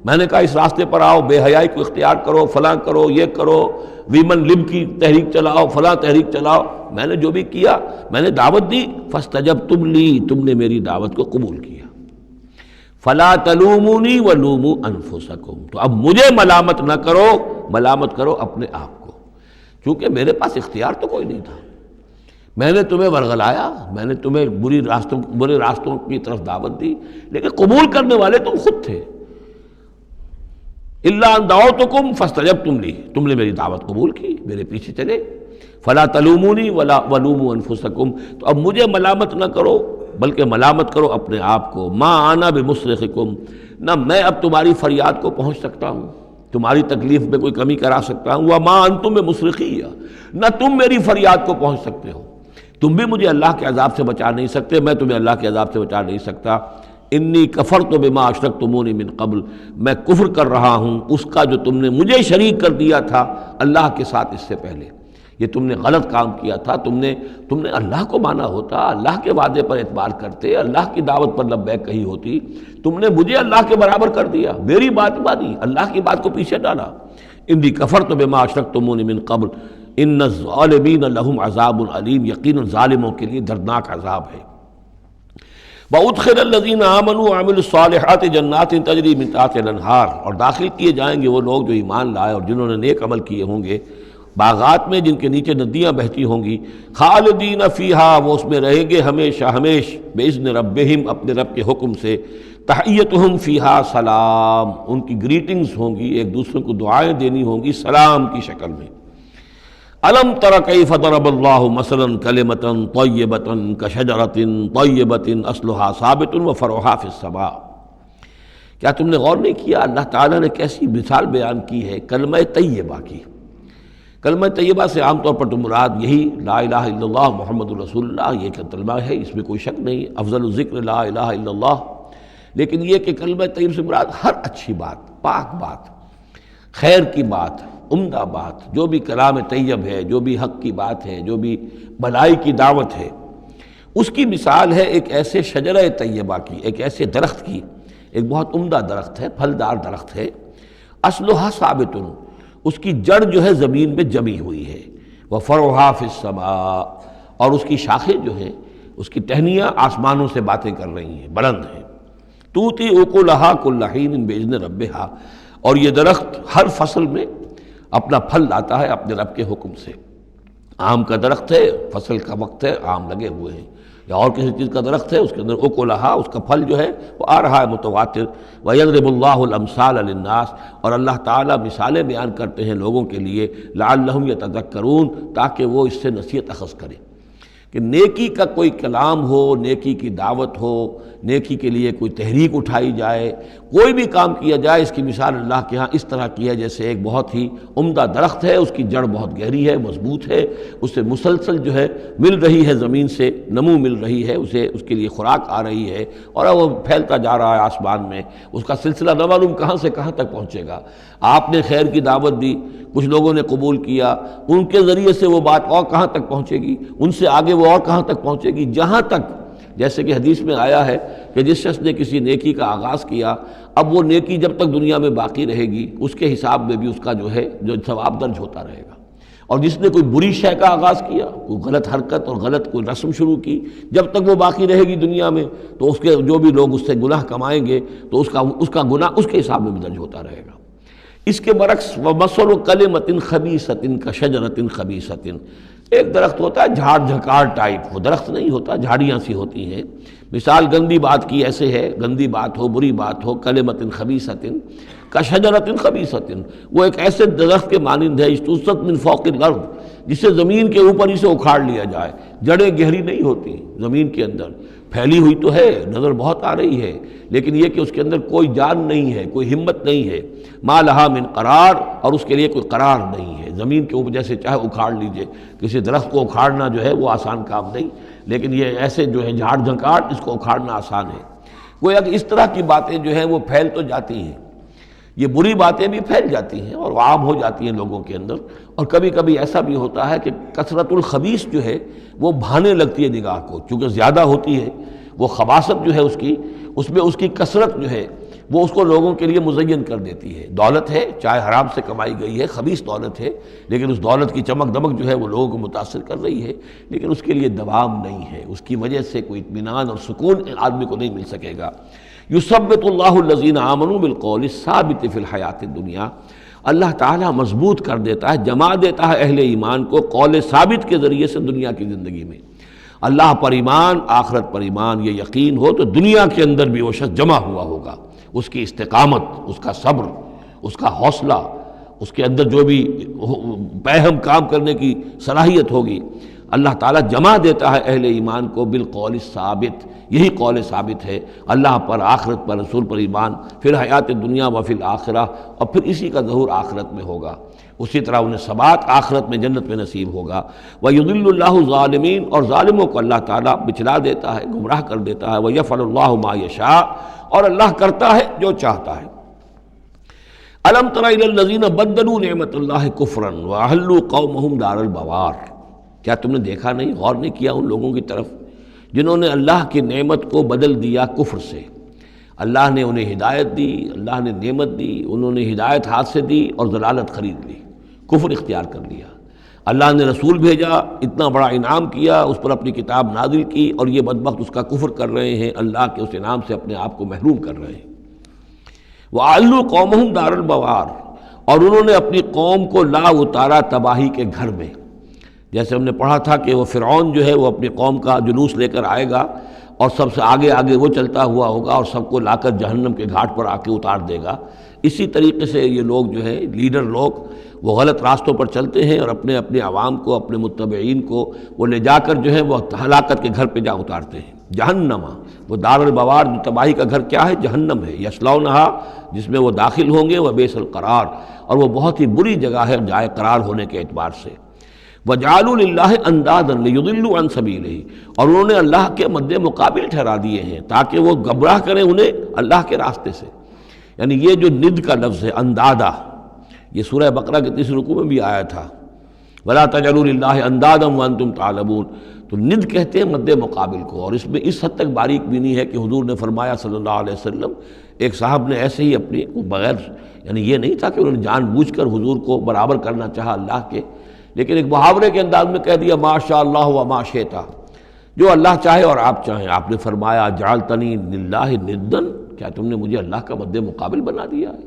میں نے کہا اس راستے پر آؤ، بے حیائی کو اختیار کرو، فلاں کرو، یہ کرو، ویمن لب کی تحریک چلاؤ، فلاں تحریک چلاؤ، میں نے جو بھی کیا میں نے دعوت دی، فاستجبتم لی، تم نے میری دعوت کو قبول کیا، فلا تلومونی ولوموا انفسکم، تو اب مجھے ملامت نہ کرو، ملامت کرو اپنے آپ کو، کیونکہ میرے پاس اختیار تو کوئی نہیں تھا، میں نے تمہیں ورغلایا، میں نے تمہیں برے راستوں کی طرف دعوت دی، لیکن قبول کرنے والے تم خود تھے، الا ان دعوتکم فاستجبتم لی، تم نے میری دعوت قبول کی، میرے پیچھے چلے، فلا تلومونی ولا ولوموا انفسکم، تو اب مجھے ملامت نہ کرو بلکہ ملامت کرو اپنے آپ کو، ما انا بمصرخکم، نہ میں اب تمہاری فریاد کو پہنچ سکتا ہوں، تمہاری تکلیف میں کوئی کمی کرا سکتا ہوں، وما انتم بمصرخی، نہ تم میری فریاد کو پہنچ سکتے ہو، تم بھی مجھے اللہ کے عذاب سے بچا نہیں سکتے، میں تمہیں اللہ کے عذاب سے بچا نہیں سکتا، انی کفرت بما اشرکتمونی من قبل، میں کفر کر رہا ہوں اس کا جو تم نے مجھے شریک کر دیا تھا اللہ کے ساتھ اس سے پہلے، یہ تم نے غلط کام کیا تھا، تم نے اللہ کو مانا ہوتا، اللہ کے وعدے پر اعتبار کرتے، اللہ کی دعوت پر لبیک کہی ہوتی، تم نے مجھے اللہ کے برابر کر دیا، میری بات مانی، اللہ کی بات کو پیچھے ڈالا، انی کفرت بما اشرکتمونی من قبل ان الظالمین لہم عذاب علیم، یقینا ظالموں کے لیے دردناک عذاب ہے، وَأُدْخِلَ الَّذِينَ آمَنُوا وَعَمِلُوا الصَّالِحَاتِ جَنَّاتٍ تَجْرِی مِن تحتہا الانہار، اور داخل کیے جائیں گے وہ لوگ جو ایمان لائے اور جنہوں نے نیک عمل کیے ہوں گے، باغات میں جن کے نیچے ندیاں بہتی ہوں گی، خالدین فیہا، وہ اس میں رہیں گے ہمیشہ ہمیش، بِإِذْنِ رَبِّهِمْ، اپنے رب کے حکم سے، تحیتہم فیہا سلام، ان کی گریٹنگز ہوں گی، ایک دوسرے کو دعائیں دینی ہوں گی سلام کی شکل میں۔ الم تر کیف ضرب اللہ مثلا کلمۃ طیبۃ کشجرۃ طیبۃ اصلھا ثابت وفرعھا فی السماء، کیا تم نے غور نہیں کیا اللہ تعالیٰ نے کیسی مثال بیان کی ہے کلمہ طیبہ کی؟ کلمہ طیبہ سے عام طور پر تو مراد یہی لا الہ الا اللہ محمد رسول اللہ، یہ کلمہ ہے، اس میں کوئی شک نہیں، افضل الذکر لا الہ الا اللہ، لیکن یہ کہ کلمہ طیب سے مراد ہر اچھی بات، پاک بات، خیر کی بات، عمدہ بات، جو بھی کلام طیب ہے، جو بھی حق کی بات ہے، جو بھی بھلائی کی دعوت ہے، اس کی مثال ہے ایک ایسے شجرہ طیبہ کی، ایک ایسے درخت کی، ایک بہت عمدہ درخت ہے، پھلدار درخت ہے، اصلھا ثابت، اس کی جڑ جو ہے زمین میں جمی ہوئی ہے، وفرعھا فی السماء، اور اس کی شاخیں جو ہیں، اس کی ٹہنیاں آسمانوں سے باتیں کر رہی ہیں، بلند ہیں، تؤتی اکلھا کل حین باذن ربھا، اور یہ درخت ہر فصل میں اپنا پھل لاتا ہے اپنے رب کے حکم سے، آم کا درخت ہے، فصل کا وقت ہے، آم لگے ہوئے ہیں، یا اور کسی چیز کا درخت ہے، اس کے اندر اکلھا، اس کا پھل جو ہے وہ آ رہا ہے متواتر، وَيَضْرِبُ اللَّهُ الْأَمْثَالَ لِلنَّاسِ، اور اللہ تعالیٰ مثالیں بیان کرتے ہیں لوگوں کے لیے، لَعَلَّهُمْ يَتَذَكَّرُونَ، تاکہ وہ اس سے نصیحت اخذ کریں، کہ نیکی کا کوئی کلام ہو، نیکی کی دعوت ہو، نیکی کے لیے کوئی تحریک اٹھائی جائے، کوئی بھی کام کیا جائے، اس کی مثال اللہ کے ہاں اس طرح کی ہے جیسے ایک بہت ہی عمدہ درخت ہے، اس کی جڑ بہت گہری ہے، مضبوط ہے، اس سے مسلسل جو ہے مل رہی ہے، زمین سے نمو مل رہی ہے، اسے اس کے لیے خوراک آ رہی ہے، اور وہ پھیلتا جا رہا ہے آسمان میں، اس کا سلسلہ نہ معلوم کہاں سے کہاں تک پہنچے گا۔ آپ نے خیر کی دعوت دی، کچھ لوگوں نے قبول کیا، ان کے ذریعے سے وہ بات اور کہاں تک پہنچے گی، ان سے آگے وہ اور کہاں تک پہنچے گی، جہاں تک، جیسے کہ حدیث میں آیا ہے کہ جس شخص نے کسی نیکی کا آغاز کیا، اب وہ نیکی جب تک دنیا میں باقی رہے گی، اس کے حساب میں بھی اس کا جو ہے جو ثواب درج ہوتا رہے گا، اور جس نے کوئی بری شے کا آغاز کیا، کوئی غلط حرکت اور غلط کوئی رسم شروع کی، جب تک وہ باقی رہے گی دنیا میں تو اس کے جو بھی لوگ اس سے گناہ کمائیں گے تو اس کا گناہ اس کے حساب میں بھی درج ہوتا رہے گا۔ اس کے برعکس وَمَثَلُ كَلِمَةٍ خَبِيثَةٍ كَشَجَرَةٍ خَبِيثَةٍ، ایک درخت ہوتا ہے جھاڑ جھکاڑ ٹائپ، وہ درخت نہیں ہوتا، جھاڑیاں سی ہوتی ہیں۔ مثال گندی بات کی ایسے ہے، گندی بات ہو، بری بات ہو، کلمۃ خبیثۃ کشجرۃ خبیثۃ، وہ ایک ایسے درخت کے مانند ہے اجتثت من فوق الارض، جسے زمین کے اوپر ہی سے اکھاڑ لیا جائے، جڑیں گہری نہیں ہوتی زمین کے اندر، پھیلی ہوئی تو ہے، نظر بہت آ رہی ہے، لیکن یہ کہ اس کے اندر کوئی جان نہیں ہے، کوئی ہمت نہیں ہے، ما لہا من قرار، اور اس کے لیے کوئی قرار نہیں ہے۔ زمین کے اوپر جیسے چاہے اکھاڑ لیجئے، کسی درخت کو اکھاڑنا جو ہے وہ آسان کام نہیں، لیکن یہ ایسے جو ہے جھاڑ جھنکاڑ، اس کو اکھاڑنا آسان ہے۔ گویا کہ اس طرح کی باتیں جو ہیں وہ پھیل تو جاتی ہیں، یہ بری باتیں بھی پھیل جاتی ہیں اور عام ہو جاتی ہیں لوگوں کے اندر، اور کبھی کبھی ایسا بھی ہوتا ہے کہ کثرت الخبیث جو ہے وہ بھانے لگتی ہے نگاہ کو، چونکہ زیادہ ہوتی ہے وہ خباثت جو ہے اس میں اس کی کثرت جو ہے وہ اس کو لوگوں کے لیے مزین کر دیتی ہے۔ دولت ہے، چاہے حرام سے کمائی گئی ہے، خبیث دولت ہے، لیکن اس دولت کی چمک دمک جو ہے وہ لوگوں کو متاثر کر رہی ہے، لیکن اس کے لیے دوام نہیں ہے، اس کی وجہ سے کوئی اطمینان اور سکون آدمی کو نہیں مل سکے گا۔ یثبت اللہ الذین آمنوا بالقول الثابت فی الحیات الدنیا، اللہ تعالیٰ مضبوط کر دیتا ہے، جما دیتا ہے اہل ایمان کو قول ثابت کے ذریعے سے دنیا کی زندگی میں۔ اللہ پر ایمان، آخرت پر ایمان، یہ یقین ہو تو دنیا کے اندر بھی وہ شخص جمع ہوا ہوگا، اس کی استقامت، اس کا صبر، اس کا حوصلہ، اس کے اندر جو بھی باہم کام کرنے کی صلاحیت ہوگی، اللہ تعالیٰ جمع دیتا ہے اہل ایمان کو بالقول الثابت، یہی قول ثابت ہے، اللہ پر، آخرت پر، رسول پر ایمان، پھر حیات دنیا و فی الآخرہ، اور پھر اسی کا ظہور آخرت میں ہوگا، اسی طرح انہیں ثبات آخرت میں جنت میں نصیب ہوگا۔ وَيُضِلُّ اللَّهُ الظَّالِمِينَ، اور ظالموں کو اللہ تعالیٰ بچلا دیتا ہے، گمراہ کر دیتا ہے۔ وَيَفْعَلُ اللَّهُ مَا يَشَاءُ، اور اللہ کرتا ہے جو چاہتا ہے۔ أَلَمْ تَرَ إِلَى الَّذِينَ بَدَّلُوا نِعْمَةَ اللَّهِ كُفْرًا وَأَحَلُّوا قَوْمَهُمْ دَارَ الْبَوَارِ، کیا تم نے دیکھا نہیں، غور نہیں کیا ان لوگوں کی طرف جنہوں نے اللہ کی نعمت کو بدل دیا کفر سے؟ اللہ نے انہیں ہدایت دی، اللہ نے نعمت دی، انہوں نے ہدایت ہاتھ سے دی اور ضلالت خرید لی، کفر اختیار کر لیا۔ اللہ نے رسول بھیجا، اتنا بڑا انعام کیا، اس پر اپنی کتاب نازل کی، اور یہ بدبخت اس کا کفر کر رہے ہیں، اللہ کے اس انعام سے اپنے آپ کو محروم کر رہے ہیں۔ وَأَحَلُّوا قَوْمَهُمْ دَارَ الْبَوَارِ، اور انہوں نے اپنی قوم کو لا اتارا تباہی کے گھر میں۔ جیسے ہم نے پڑھا تھا کہ وہ فرعون جو ہے وہ اپنی قوم کا جلوس لے کر آئے گا، اور سب سے آگے آگے وہ چلتا ہوا ہوگا، اور سب کو لا کر جہنم کے گھاٹ پر آ کے اتار دے گا۔ اسی طریقے سے یہ لوگ جو ہے لیڈر لوگ، وہ غلط راستوں پر چلتے ہیں اور اپنے اپنے عوام کو، اپنے متبعین کو وہ لے جا کر جو ہے وہ ہلاکت کے گھر پہ جا اتارتے ہیں۔ جہنم، وہ دار البوار، جو تباہی کا گھر کیا ہے؟ جہنم ہے، یصلونھا، جس میں وہ داخل ہوں گے، وبئس القرار، اور وہ بہت ہی بری جگہ ہے جائے قرار ہونے کے اعتبار سے۔ وَجَعَلُوا لِلَّهِ أَندَادًا لِيُضِلُّوا عَن سَبِيلِهِ، اور انہوں نے اللہ کے مد مقابل ٹھہرا دیے ہیں تاکہ وہ گمراہ کریں انہیں اللہ کے راستے سے۔ یعنی یہ جو ند کا لفظ ہے اندادہ، یہ سورہ بقرہ کے 30 رکوع میں بھی آیا تھا، وَلَا تَجْعَلُوا لِلَّهِ أَندَادًا وَأَنْتُمْ تَعْلَمُونَ، تو ند کہتے ہیں مد مقابل کو، اور اس میں اس حد تک باریک بھی نہیں ہے کہ حضور نے فرمایا صلی اللہ علیہ وسلم، ایک صاحب نے ایسے ہی اپنی بغیر، یعنی یہ نہیں تھا کہ انہوں نے جان بوجھ کر حضور کو برابر کرنا چاہا اللہ کے، لیکن ایک محاورے کے انداز میں کہہ دیا ما شاء اللہ و ما شئت، جو اللہ چاہے اور آپ چاہیں۔ آپ نے فرمایا جعلتنی للہ ندا، کیا تم نے مجھے اللہ کا مد مقابل بنا دیا ہے؟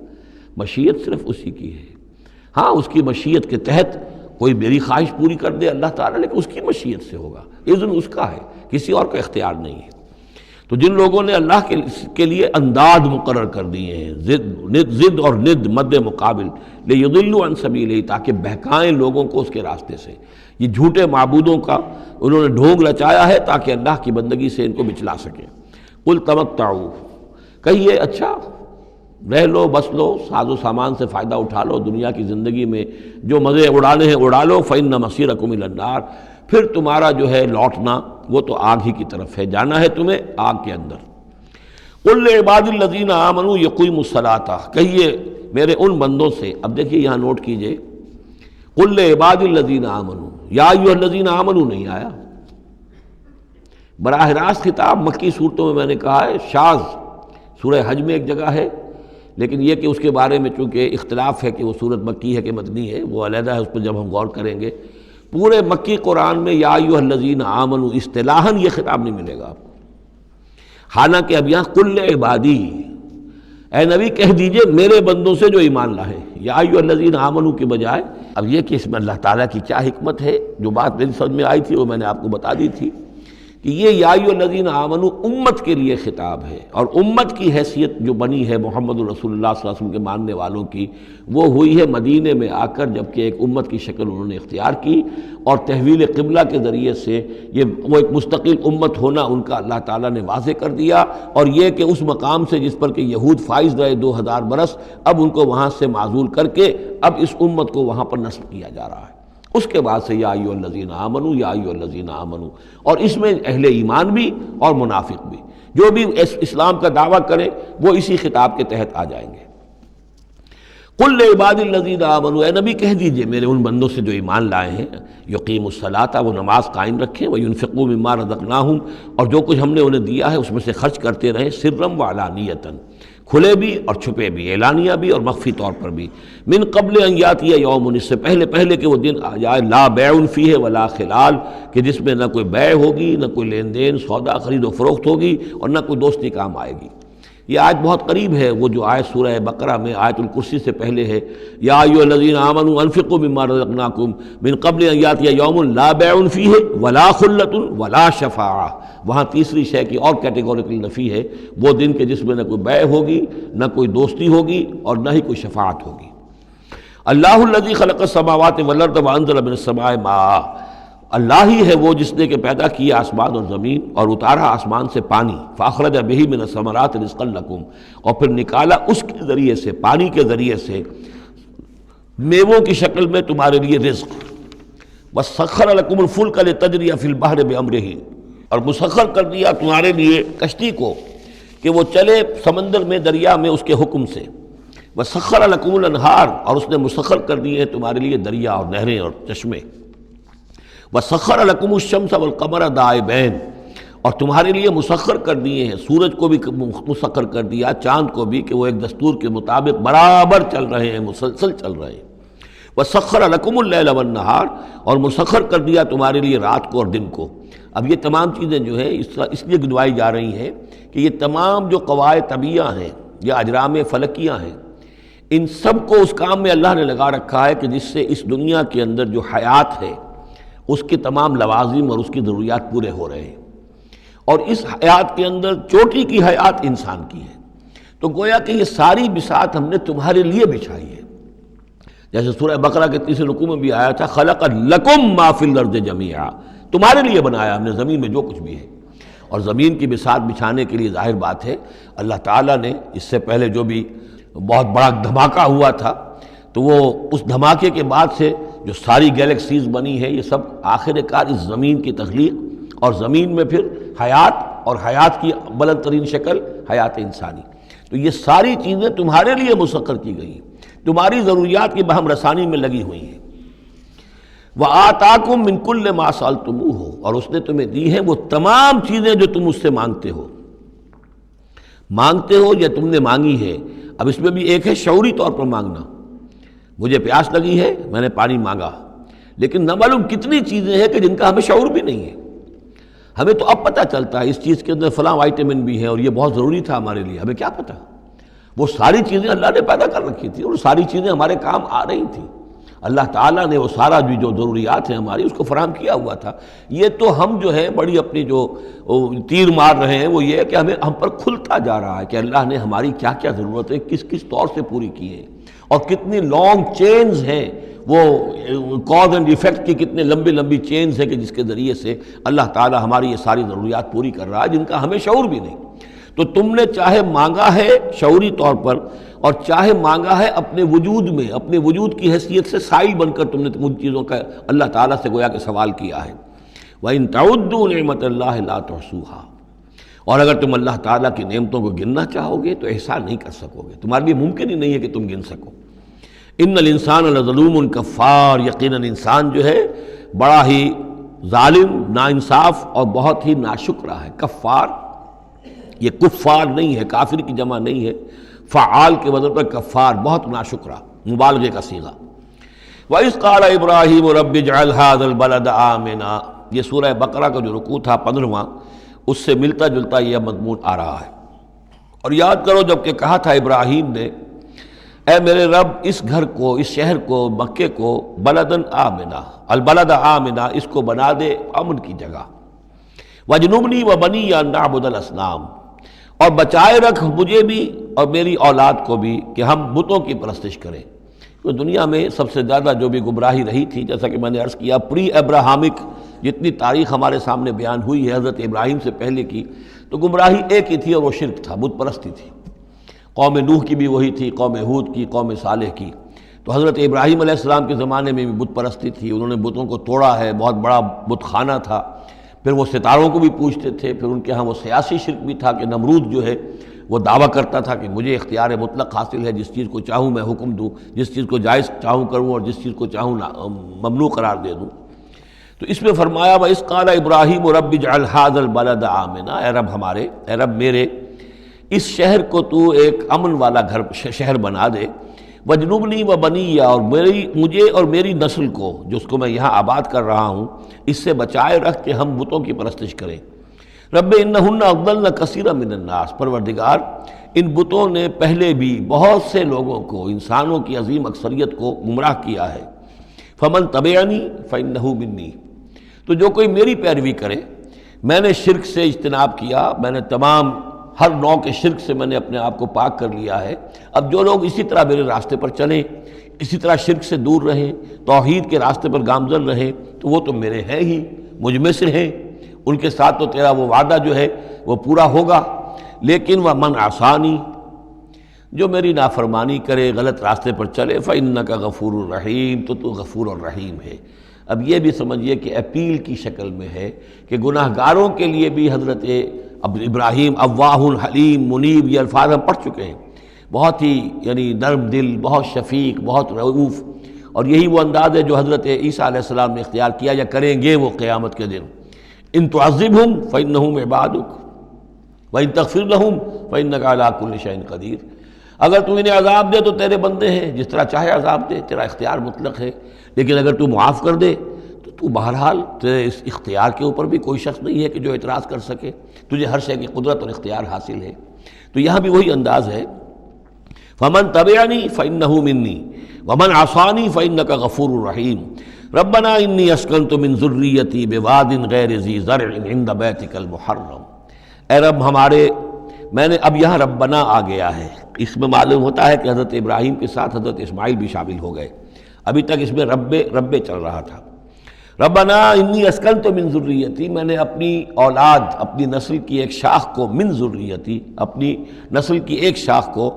مشیت صرف اسی کی ہے، ہاں اس کی مشیت کے تحت کوئی میری خواہش پوری کر دے اللہ تعالیٰ، لیکن اس کی مشیت سے ہوگا، اذن اس کا ہے، کسی اور کا اختیار نہیں ہے۔ تو جن لوگوں نے اللہ کے لیے انداد مقرر کر دیے ہیں، ضد اور ند مد مقابل، لیضلوا عن سبیلہ، تاکہ بہکائیں لوگوں کو اس کے راستے سے، یہ جھوٹے معبودوں کا انہوں نے ڈھونگ رچایا ہے تاکہ اللہ کی بندگی سے ان کو بچلا سکیں۔ قل تمتعوا، کہیے اچھا رہ لو، بس لو، ساز و سامان سے فائدہ اٹھا لو، دنیا کی زندگی میں جو مزے اڑانے ہیں اڑا لو، فإن مصیرکم الی النار، پھر تمہارا جو ہے لوٹنا وہ تو آگ ہی کی طرف ہے، جانا ہے تمہیں آگ کے اندر۔ قل لعباد الذین آمنوا یقیموا الصلاۃ، کہیے میرے ان بندوں سے، اب دیکھیے یہاں نوٹ کیجئے، قل لعباد الذین آمنوا، یا ایھا الذین آمنوا نہیں آیا، براہ راست خطاب مکی صورتوں میں میں نے کہا ہے شاذ، سورہ حج میں ایک جگہ ہے، لیکن یہ کہ اس کے بارے میں چونکہ اختلاف ہے کہ وہ سورت مکی ہے کہ مدنی ہے، وہ علیحدہ ہے، اس پر جب ہم غور کریں گے۔ پورے مکی قرآن میں یا ایھا الذین آمنوا اصطلاحاً یہ خطاب نہیں ملے گا آپ کو، حالانکہ اب یہاں کل عبادی، اے نبی کہہ دیجئے میرے بندوں سے جو ایمان لائے، یا ایھا الذین آمنوا کے بجائے اب یہ کہ اس میں اللہ تعالیٰ کی کیا حکمت ہے، جو بات میری سمجھ میں آئی تھی وہ میں نے آپ کو بتا دی تھی کہ یہ یا ایھا الذین آمنوا امت کے لیے خطاب ہے، اور امت کی حیثیت جو بنی ہے محمد رسول اللہ صلی اللہ علیہ وسلم کے ماننے والوں کی، وہ ہوئی ہے مدینے میں آ کر، جبکہ ایک امت کی شکل انہوں نے اختیار کی، اور تحویل قبلہ کے ذریعے سے وہ ایک مستقل امت ہونا ان کا اللہ تعالیٰ نے واضح کر دیا، اور یہ کہ اس مقام سے جس پر کہ یہود فائز رہے 2000 برس، اب ان کو وہاں سے معزول کر کے اب اس امت کو وہاں پر نصب کیا جا رہا ہے۔ اس کے بعد سے یا ایھا الذین آمنوا، یا ایھا الذین آمنوا، اور اس میں اہل ایمان بھی اور منافق بھی، جو بھی اسلام کا دعویٰ کریں وہ اسی خطاب کے تحت آ جائیں گے۔ قل لعبادی الذین آمنوا، اے نبی کہہ دیجئے میرے ان بندوں سے جو ایمان لائے ہیں، یقیموا الصلاۃ، وہ نماز قائم رکھیں، وینفقوا مما رزقناہم، اور جو کچھ ہم نے انہیں دیا ہے اس میں سے خرچ کرتے رہیں، سرا وعلانیۃ، کھلے بھی اور چھپے بھی، اعلانیہ بھی اور مخفی طور پر بھی، من قبل ان یاتی یوم، اس سے پہلے کہ وہ دن آ جائے، لا بیع فیہ ولا خلال، کہ جس میں نہ کوئی بیع ہوگی، نہ کوئی لین دین سودا خرید و فروخت ہوگی، اور نہ کوئی دوستی کام آئے گی۔ یہ آیت بہت قریب ہے، وہ جو آیت سورہ بقرہ میں آیت الکرسی سے پہلے ہے، یا ایھا الذین آمنوا انفقوا مما رزقناکم من قبل ان یاتی یوم لا بیع فیہ ولا خلۃ ولا شفاعہ، وہاں تیسری شے کی اور کیٹیگوریکل نفی ہے، وہ دن کے جس میں نہ کوئی بیع ہوگی، نہ کوئی دوستی ہوگی، اور نہ ہی کوئی شفاعت ہوگی۔ اللہ الذی خلق السماوات والارض وانزل من السماء ماء، اللہ ہی ہے وہ جس نے کہ پیدا کیا آسمان اور زمین اور اتارا آسمان سے پانی، فاخرج بہ من الثمرات رزقا لکم، اور پھر نکالا اس کے ذریعے سے، پانی کے ذریعے سے میووں کی شکل میں تمہارے لیے رزق، وسخر لکم الفلک لتجری فی البحر بامرہ، اور مسخر کر دیا تمہارے لیے کشتی کو کہ وہ چلے سمندر میں، دریا میں اس کے حکم سے، وسخر لکم الانہار، اور اس نے مسخر کر دیے تمہارے لیے دریا اور نہریں اور چشمے، وسخر لکم الشمس والقمر دائبین، اور تمہارے لیے مسخر کر دیے ہیں، سورج کو بھی مسخر کر دیا، چاند کو بھی، کہ وہ ایک دستور کے مطابق برابر چل رہے ہیں، مسلسل چل رہے ہیں، وسخر لکم اللیل والنہار، اور مسخر کر دیا تمہارے لیے رات کو اور دن کو۔ اب یہ تمام چیزیں جو ہیں اس لیے گنوائی جا رہی ہیں کہ یہ تمام جو قواعد طبیعہ ہیں یا اجرام فلکیہ ہیں، ان سب کو اس کام میں اللہ نے لگا رکھا ہے کہ جس سے اس دنیا کے اندر جو حیات ہے اس کے تمام لوازم اور اس کی ضروریات پورے ہو رہے ہیں، اور اس حیات کے اندر چوٹی کی حیات انسان کی ہے، تو گویا کہ یہ ساری بساط ہم نے تمہارے لیے بچھائی ہے، جیسے سورہ بقرہ کے تیسرے رکوع میں بھی آیا تھا، خلق لکم ما فی الارض جمیعا، تمہارے لیے بنایا ہم نے زمین میں جو کچھ بھی ہے۔ اور زمین کی بساط بچھانے کے لیے ظاہر بات ہے اللہ تعالیٰ نے اس سے پہلے جو بھی بہت بڑا دھماکہ ہوا تھا، تو وہ اس دھماکے کے بعد سے جو ساری گیلیکسیز بنی ہے، یہ سب آخر کار اس زمین کی تخلیق، اور زمین میں پھر حیات، اور حیات کی بلند ترین شکل حیات انسانی، تو یہ ساری چیزیں تمہارے لیے مسخر کی گئی ہیں، تمہاری ضروریات کی بہم رسانی میں لگی ہوئی ہیں۔ وَآتَاكُم مِّن كُلِّ مَا سَأَلْتُمُوهُ، اور اس نے تمہیں دی ہیں وہ تمام چیزیں جو تم اس سے مانگتے ہو یا تم نے مانگی ہے۔ اب اس میں بھی ایک ہے شعوری طور پر مانگنا، مجھے پیاس لگی ہے میں نے پانی مانگا، لیکن نہ معلوم کتنی چیزیں ہیں کہ جن کا ہمیں شعور بھی نہیں ہے۔ ہمیں تو اب پتہ چلتا ہے اس چیز کے اندر فلاں وائٹامن بھی ہے اور یہ بہت ضروری تھا ہمارے لیے، ہمیں کیا پتہ؟ وہ ساری چیزیں اللہ نے پیدا کر رکھی تھی اور ساری چیزیں ہمارے کام آ رہی تھیں، اللہ تعالیٰ نے وہ سارا بھی جو ضروریات ہیں ہماری اس کو فراہم کیا ہوا تھا۔ یہ تو ہم جو ہے بڑی اپنی جو تیر مار رہے ہیں وہ یہ ہے کہ ہم پر کھلتا جا رہا ہے کہ اللہ نے ہماری کیا کیا ضرورتیں کس کس طور سے پوری کی ہیں، اور کتنی لانگ چینز ہیں، وہ کاز اینڈ ایفیکٹ کی کتنے لمبی چینز ہے کہ جس کے ذریعے سے اللہ تعالیٰ ہماری یہ ساری ضروریات پوری کر رہا ہے جن کا ہمیں شعور بھی نہیں۔ تو تم نے چاہے مانگا ہے شعوری طور پر اور چاہے مانگا ہے اپنے وجود میں، اپنے وجود کی حیثیت سے سائل بن کر تم نے ان چیزوں کا اللہ تعالیٰ سے گویا کہ سوال کیا ہے۔ وَإِن تَعُدُّوا نِعْمَتَ اللَّهِ لَا تُحْصُوهَا، اور اگر تم اللہ تعالیٰ کی نعمتوں کو گننا چاہو گے تو احصاء نہیں کر سکو گے، تمہارے لیے ممکن ہی نہیں ہے کہ تم گن سکو۔ ان الانسان لظلوم کفار، یقیناً انسان جو ہے بڑا ہی ظالم، ناانصاف اور بہت ہی ناشکرا ہے۔ کفار، یہ کفار نہیں ہے، کافر کی جمع نہیں ہے، فعال کے وزن پر کفار، بہت ناشکرا، مبالغے کا صیغہ۔ وَإِذْ قَالَ إِبْرَاهِيمُ رَبِّ اجْعَلْ هَذَا الْبَلَدَ آمِنًا، یہ سورہ بقرہ کا جو رکوع تھا 15واں، اس سے ملتا جلتا یہ مضمون آ رہا ہے۔ اور یاد کرو جب کہ کہا تھا ابراہیم نے، اے میرے رب اس گھر کو، اس شہر کو، مکے کو بلدن آمنا، البلد آمنا، اس کو بنا دے امن کی جگہ، وجنبنی وبنی ان نعبد الاصنام، اور بچائے رکھ مجھے بھی اور میری اولاد کو بھی کہ ہم بتوں کی پرستش کریں۔ تو دنیا میں سب سے زیادہ جو بھی گمراہی رہی تھی، جیسا کہ میں نے عرض کیا، پری ابراہمک جتنی تاریخ ہمارے سامنے بیان ہوئی ہے حضرت ابراہیم سے پہلے کی، تو گمراہی ایک ہی تھی اور وہ شرک تھا، بت پرستی تھی۔ قوم نوح کی بھی وہی تھی، قوم ہود کی، قوم صالح کی۔ تو حضرت ابراہیم علیہ السلام کے زمانے میں بھی بت پرستی تھی، انہوں نے بتوں کو توڑا ہے، بہت بڑا بت خانہ تھا۔ پھر وہ ستاروں کو بھی پوجتے تھے، پھر ان کے ہاں وہ سیاسی شرک بھی تھا کہ نمرود جو ہے وہ دعویٰ کرتا تھا کہ مجھے اختیار مطلق حاصل ہے، جس چیز کو چاہوں میں حکم دوں، جس چیز کو جائز چاہوں کروں اور جس چیز کو چاہوں ممنوع قرار دے دوں۔ تو اس میں فرمایا وَإِذْ قَالَ إِبْرَاهِيمُ رَبِّ اجْعَلْ هَذَا الْبَلَدَ آمِنًا، اے رب ہمارے، اے رب میرے، اس شہر کو تو ایک امن والا گھر شہر بنا دے، وجنبنی وبنی، اور مجھے اور میری نسل کو، جس کو میں یہاں آباد کر رہا ہوں، اس سے بچائے رکھ کہ ہم بتوں کی پرستش کریں۔ رب انہن اضللن کثیرا من الناس، پروردگار ان بتوں نے پہلے بھی بہت سے لوگوں کو، انسانوں کی عظیم اکثریت کو گمراہ کیا ہے۔ فمن تبعنی فانہ منی، تو جو کوئی میری پیروی کرے، میں نے شرک سے اجتناب کیا، میں نے تمام ہر نوع کے شرک سے میں نے اپنے آپ کو پاک کر لیا ہے۔ اب جو لوگ اسی طرح میرے راستے پر چلیں، اسی طرح شرک سے دور رہیں، توحید کے راستے پر گامزن رہیں، تو وہ تو میرے ہیں ہی، مجھ میں سے ہیں، ان کے ساتھ تو تیرا وہ وعدہ جو ہے وہ پورا ہوگا۔ لیکن وَمَنْ عَصَانِی، جو میری نافرمانی کرے، غلط راستے پر چلے، فَإِنَّكَ غَفُورٌ رَحِيمٌ، تو غفور الرحیم ہے۔ اب یہ بھی سمجھیے کہ اپیل کی شکل میں ہے کہ گناہ گاروں کے لیے بھی حضرت ابراہیم اواہ حلیم منیب، یہ الفاظ ہم پڑھ چکے ہیں، بہت ہی یعنی نرم دل، بہت شفیق، بہت رؤوف، اور یہی وہ انداز ہے جو حضرت عیسیٰ علیہ السلام نے اختیار کیا یا کریں گے وہ قیامت کے دن۔ ان تعذبہم فإنہم عبادک وإن تغفر لہم فإنک علی کل شیء قدیر، اگر تو انہیں عذاب دے تو تیرے بندے ہیں، جس طرح چاہے عذاب دے، تیرا اختیار مطلق ہے، لیکن اگر تو معاف کر دے تو بہرحال تیرے اس اختیار کے اوپر بھی کوئی شخص نہیں ہے کہ جو اعتراض کر سکے، تجھے ہر شے کی قدرت اور اختیار حاصل ہے۔ تو یہاں بھی وہی انداز ہے، فمن تبعنی فإنہ منی ومن عصانی فإنک غفور رحیم، ربنا انی اسکنت من ذریتی بواد غیر ذی زرع عند بیتک المحرم، اے رب ہمارے، میں نے اب یہاں ربنا آ گیا ہے، اس میں معلوم ہوتا ہے کہ حضرت ابراہیم کے ساتھ حضرت اسماعیل بھی شامل ہو گئے، ابھی تک اس میں رب چل رہا تھا۔ ربنا انی اسکنت من ذریتی، میں نے اپنی اولاد، اپنی نسل کی ایک شاخ کو، من ذریتی، اپنی نسل کی ایک شاخ کو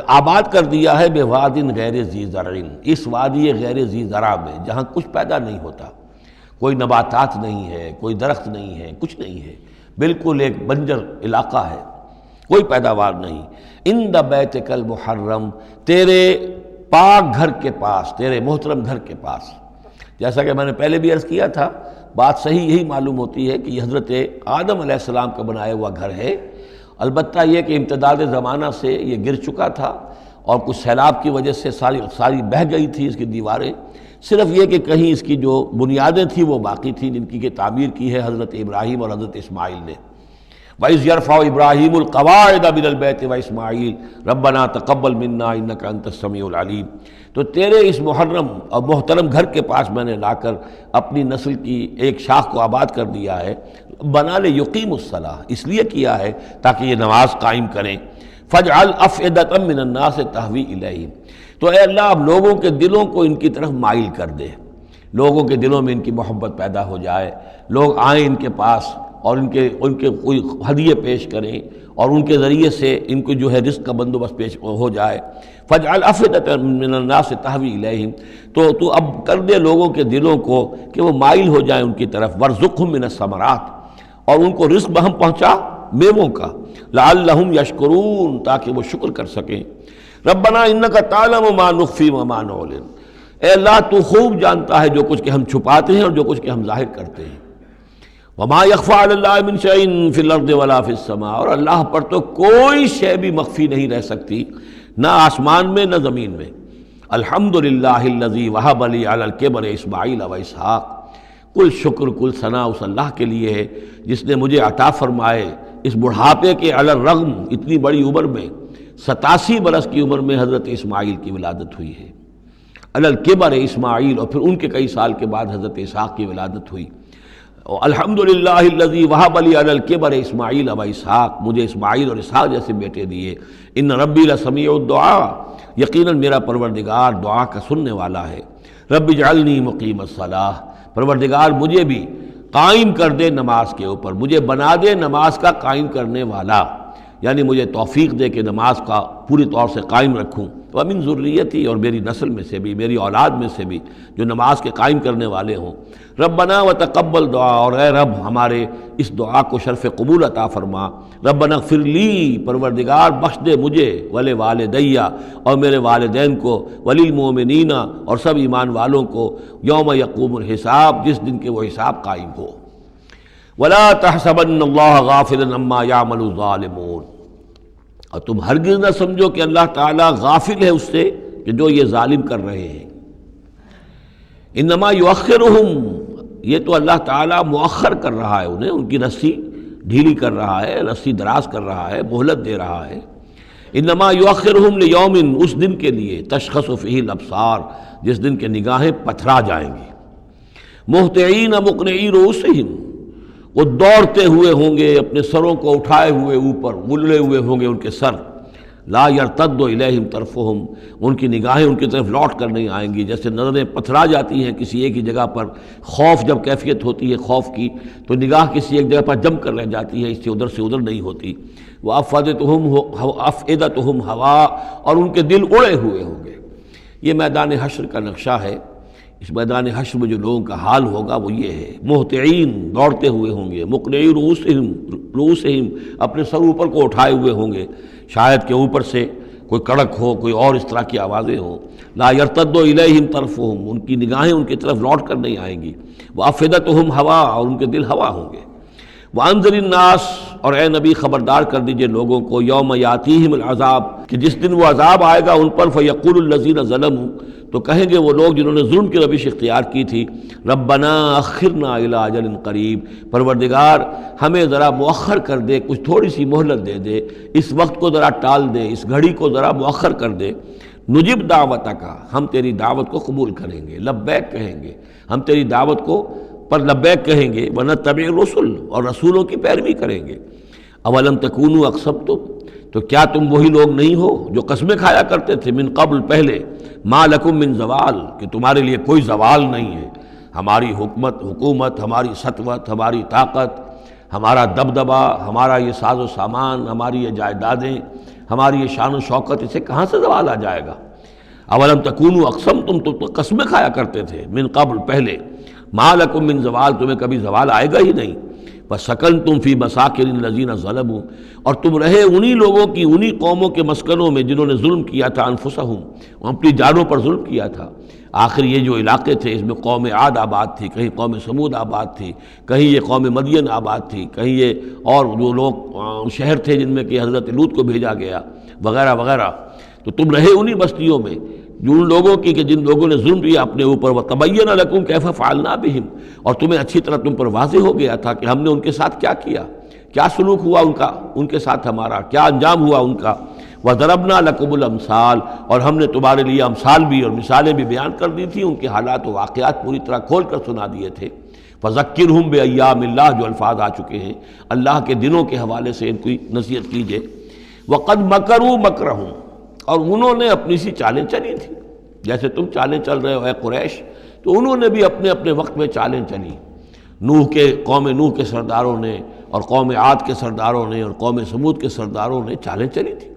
آباد کر دیا ہے، بواد غیر ذی زرع، اس وادی غیر ذی زرع میں، جہاں کچھ پیدا نہیں ہوتا، کوئی نباتات نہیں ہے، کوئی درخت نہیں ہے، کچھ نہیں ہے، بالکل ایک بنجر علاقہ ہے، کوئی پیداوار نہیں، عند بیتک المحرم، تیرے پاک گھر کے پاس، تیرے محترم گھر کے پاس۔ جیسا کہ میں نے پہلے بھی عرض کیا تھا، بات صحیح یہی معلوم ہوتی ہے کہ یہ حضرت آدم علیہ السلام کا بنایا ہوا گھر ہے، البتہ یہ کہ امتداد زمانہ سے یہ گر چکا تھا اور کچھ سیلاب کی وجہ سے ساری بہہ گئی تھی اس کی دیواریں، صرف یہ کہ کہیں اس کی جو بنیادیں تھیں وہ باقی تھیں، جن کی کہ تعمیر کی ہے حضرت ابراہیم اور حضرت اسماعیل نے۔ وَإِذْ يَرْفَعُ إِبْرَاهِيمُ الْقَوَاعِدَ مِنَ الْبَيْتِ وَإِسْمَاعِيلُ رَبَّنَا تَقَبَّلْ مِنَّا إِنَّكَ أَنْتَ السَّمِيعُ الْعَلِيمُ، تو تیرے اس محرم اور محترم گھر کے پاس میں نے لا کر اپنی نسل کی ایک شاخ کو آباد کر دیا ہے، بنا لے یقیم الصلاۃ، اس لیے کیا ہے تاکہ یہ نماز قائم کریں۔ فَاجْعَلْ أَفْئِدَةً مِّنَ النَّاسِ تَهْوِي إِلَيْهِمْ، تو اے اللہ اب لوگوں کے دلوں کو ان کی طرف مائل کر دے، لوگوں کے دلوں میں ان کی محبت پیدا ہو جائے، لوگ آئیں ان کے پاس اور ان کے کوئی ہدیے پیش کریں اور ان کے ذریعے سے ان کو جو ہے رزق کا بندوبست پیش ہو جائے۔ فَاجْعَلْ أَفْئِدَةً مِّنَ النَّاسِ تَهْوِي إِلَيْهِمْ، تو اب کر دے لوگوں کے دلوں کو کہ وہ مائل ہو جائیں ان کی طرف، وَارْزُقْهُم مِّنَ الثَّمَرَاتِ، اور ان کو رزق بہم پہنچا میووں کا، لَعَلَّهُمْ يَشْكُرُونَ، تاکہ وہ شکر کر سکیں۔ رَبَّنَا إِنَّكَ تَعْلَمُ مَا نُخْفِي وَمَا نُعْلِنُ، اے اللہ تو خوب جانتا ہے جو کچھ کہ ہم چھپاتے ہیں اور جو کچھ کہ ہم ظاہر کرتے ہیں۔ وما یخفی علی اللہ من شیء فی الارض ولا فی السماء، اور اللہ پر تو کوئی شے بھی مخفی نہیں رہ سکتی، نہ آسمان میں نہ زمین میں۔ الحمدللہ الذی وہب لی علی الکبر اسماعیل و اسحاق، کل شکر کل ثنا اس اللہ کے لیے ہے جس نے مجھے عطا فرمائے اس بڑھاپے کے علی الرغم، اتنی بڑی عمر میں 87 برس کی عمر میں حضرت اسماعیل کی ولادت ہوئی ہے۔ علی الکبر اسماعیل، اور پھر ان کے کئی سال کے بعد حضرت اسحاق کی ولادت ہوئی۔ الحمدللہ الذی وہب لی علی الکبر اسماعیل و اسحاق، مجھے اسماعیل اور اسحاق جیسے بیٹے دیے۔ ان ربی لسمیع الدعاء، یقیناً میرا پروردگار دعا کا سننے والا ہے۔ رب اجعلنی مقیم الصلاۃ، پروردگار مجھے بھی قائم کر دے نماز کے اوپر، مجھے بنا دے نماز کا قائم کرنے والا، یعنی مجھے توفیق دے کہ نماز کا پوری طور سے قائم رکھوں۔ ومن ذریتی، اور میری نسل میں سے بھی، میری اولاد میں سے بھی جو نماز کے قائم کرنے والے ہوں۔ ربنا وتقبل دعا، اور اے رب ہمارے اس دعا کو شرف قبول عطا فرما۔ ربنا اغفر لی، پروردگار بخش دے مجھے، ولوالدیّ، اور میرے والدین کو، وللمؤمنین، اور سب ایمان والوں کو، یوم یقوم الحساب، جس دن کے وہ حساب قائم ہو۔ ولا تحسبن اللہ غافلا عما یعمل الظالمون، اور تم ہرگز نہ سمجھو کہ اللہ تعالیٰ غافل ہے اس سے کہ جو یہ ظالم کر رہے ہیں۔ انما یؤخرہم، یہ تو اللہ تعالیٰ مؤخر کر رہا ہے انہیں، ان کی رسی ڈھیلی کر رہا ہے، رسی دراز کر رہا ہے، مہلت دے رہا ہے۔ انما یؤخرہم لیوم، اس دن کے لیے تشخص فیہ الابصار، جس دن کے نگاہیں پتھرا جائیں گی۔ مہطعین مقنعی رؤوسہم، وہ دوڑتے ہوئے ہوں گے، اپنے سروں کو اٹھائے ہوئے اوپر، ملے ہوئے ہوں گے ان کے سر۔ لا یرتد الیہم طرفہم، ان کی نگاہیں ان کی طرف لوٹ کر نہیں آئیں گی، جیسے نظریں پتھرا جاتی ہیں کسی ایک ہی جگہ پر۔ خوف جب کیفیت ہوتی ہے خوف کی تو نگاہ کسی ایک جگہ پر جم کر رہ جاتی ہے، اس سے ادھر نہیں ہوتی۔ وَأَفْئِدَتُهُمْ ہوا، اور ان کے دل اڑے ہوئے ہوں گے۔ یہ میدان حشر کا نقشہ ہے۔ اس میدان حشر میں جو لوگوں کا حال ہوگا وہ یہ ہے، مہطعین، دوڑتے ہوئے ہوں گے، مقنعی رؤوسہم، اپنے سر اوپر کو اٹھائے ہوئے ہوں گے، شاید کہ اوپر سے کوئی کڑک ہو، کوئی اور اس طرح کی آوازیں ہوں۔ لا یرتد الیہم طرفہم، ان کی نگاہیں ان کی طرف لوٹ کر نہیں آئیں گی۔ وافئدتہم ہوا، اور ان کے دل ہوا ہوں گے۔ وانذر الناس، اور اے نبی خبردار کر دیجئے لوگوں کو، یوم یاتیہم العذاب، کہ جس دن وہ عذاب آئے گا ان پر، فیقول الذین ظلموا، تو کہیں گے وہ لوگ جنہوں نے ظلم کی روش اختیار کی تھی، ربنا اخرنا الی اجل قریب، پروردگار ہمیں ذرا مؤخر کر دے، کچھ تھوڑی سی مہلت دے دے، اس وقت کو ذرا ٹال دے، اس گھڑی کو ذرا مؤخر کر دے۔ نجب دعوتک، ہم تیری دعوت کو قبول کریں گے، لبیک کہیں گے، ہم تیری دعوت کو پر لبیک کہیں گے، ونتبع الرسل، اور رسولوں کی پیروی کریں گے۔ اولم تکونوا اقسمتم، تو کیا تم وہی لوگ نہیں ہو جو قسمیں کھایا کرتے تھے، من قبل، پہلے، ما لکم من زوال، کہ تمہارے لیے کوئی زوال نہیں ہے، ہماری حکومت، ہماری سطوت، ہماری طاقت، ہمارا دبدبا، ہمارا یہ ساز و سامان، ہماری یہ جائیدادیں، ہماری یہ شان و شوکت، اسے کہاں سے زوال آ جائے گا؟ اولم تکونوا اقسمتم، تو قسمیں کھایا کرتے تھے، من قبل، پہلے، ما لکم من زوال، تمہیں کبھی زوال آئے گا ہی نہیں۔ وَسَكَنْتُمْ فِي مَسَاكِنِ الَّذِينَ ظَلَمُوا، اور تم رہے انہی لوگوں کی، انہی قوموں کے مسکنوں میں جنہوں نے ظلم کیا تھا، انفسہم، اپنی جانوں پر ظلم کیا تھا۔ آخر یہ جو علاقے تھے، اس میں قوم عاد آباد تھی، کہیں قوم سمود آباد تھی، کہیں یہ قوم مدین آباد تھی، کہیں یہ اور جو لوگ شہر تھے جن میں کہ حضرت لوط کو بھیجا گیا، وغیرہ وغیرہ۔ تو تم رہے انہی بستیوں میں جو ان لوگوں کی کہ جن لوگوں نے ظلم کیا اپنے اوپر، وَتَبَيَّنَ لَكُمْ كَيْفَ فَعَلْنَا بِهِمْ، اور تمہیں اچھی طرح تم پر واضح ہو گیا تھا کہ ہم نے ان کے ساتھ کیا کیا، کیا سلوک ہوا ان کے ساتھ ہمارا، کیا انجام ہوا ان کا۔ وَضَرَبْنَا لَكُمُ الْأَمْثَالَ، اور ہم نے تمہارے لیے امثال بھی اور مثالیں بھی بیان کر دی تھی، ان کے حالات و واقعات پوری طرح کھول کر سنا دیے تھے۔ فَذَكِّرْهُمْ بِأَيَّامِ اللَّهِ، جو الفاظ آ چکے ہیں، اللہ کے دنوں کے حوالے سے ان کی نصیحت کیجیے۔ وَقَدْ مَكَرُوا مَكْرَهُمْ، اور انہوں نے اپنی سی چالیں چلی تھی، جیسے تم چالیں چل رہے ہو اے قریش، تو انہوں نے بھی اپنے اپنے وقت میں چالیں چلی۔ قوم نوح کے سرداروں نے، اور قوم عاد کے سرداروں نے، اور قوم سمود کے سرداروں نے چالیں چلی تھی۔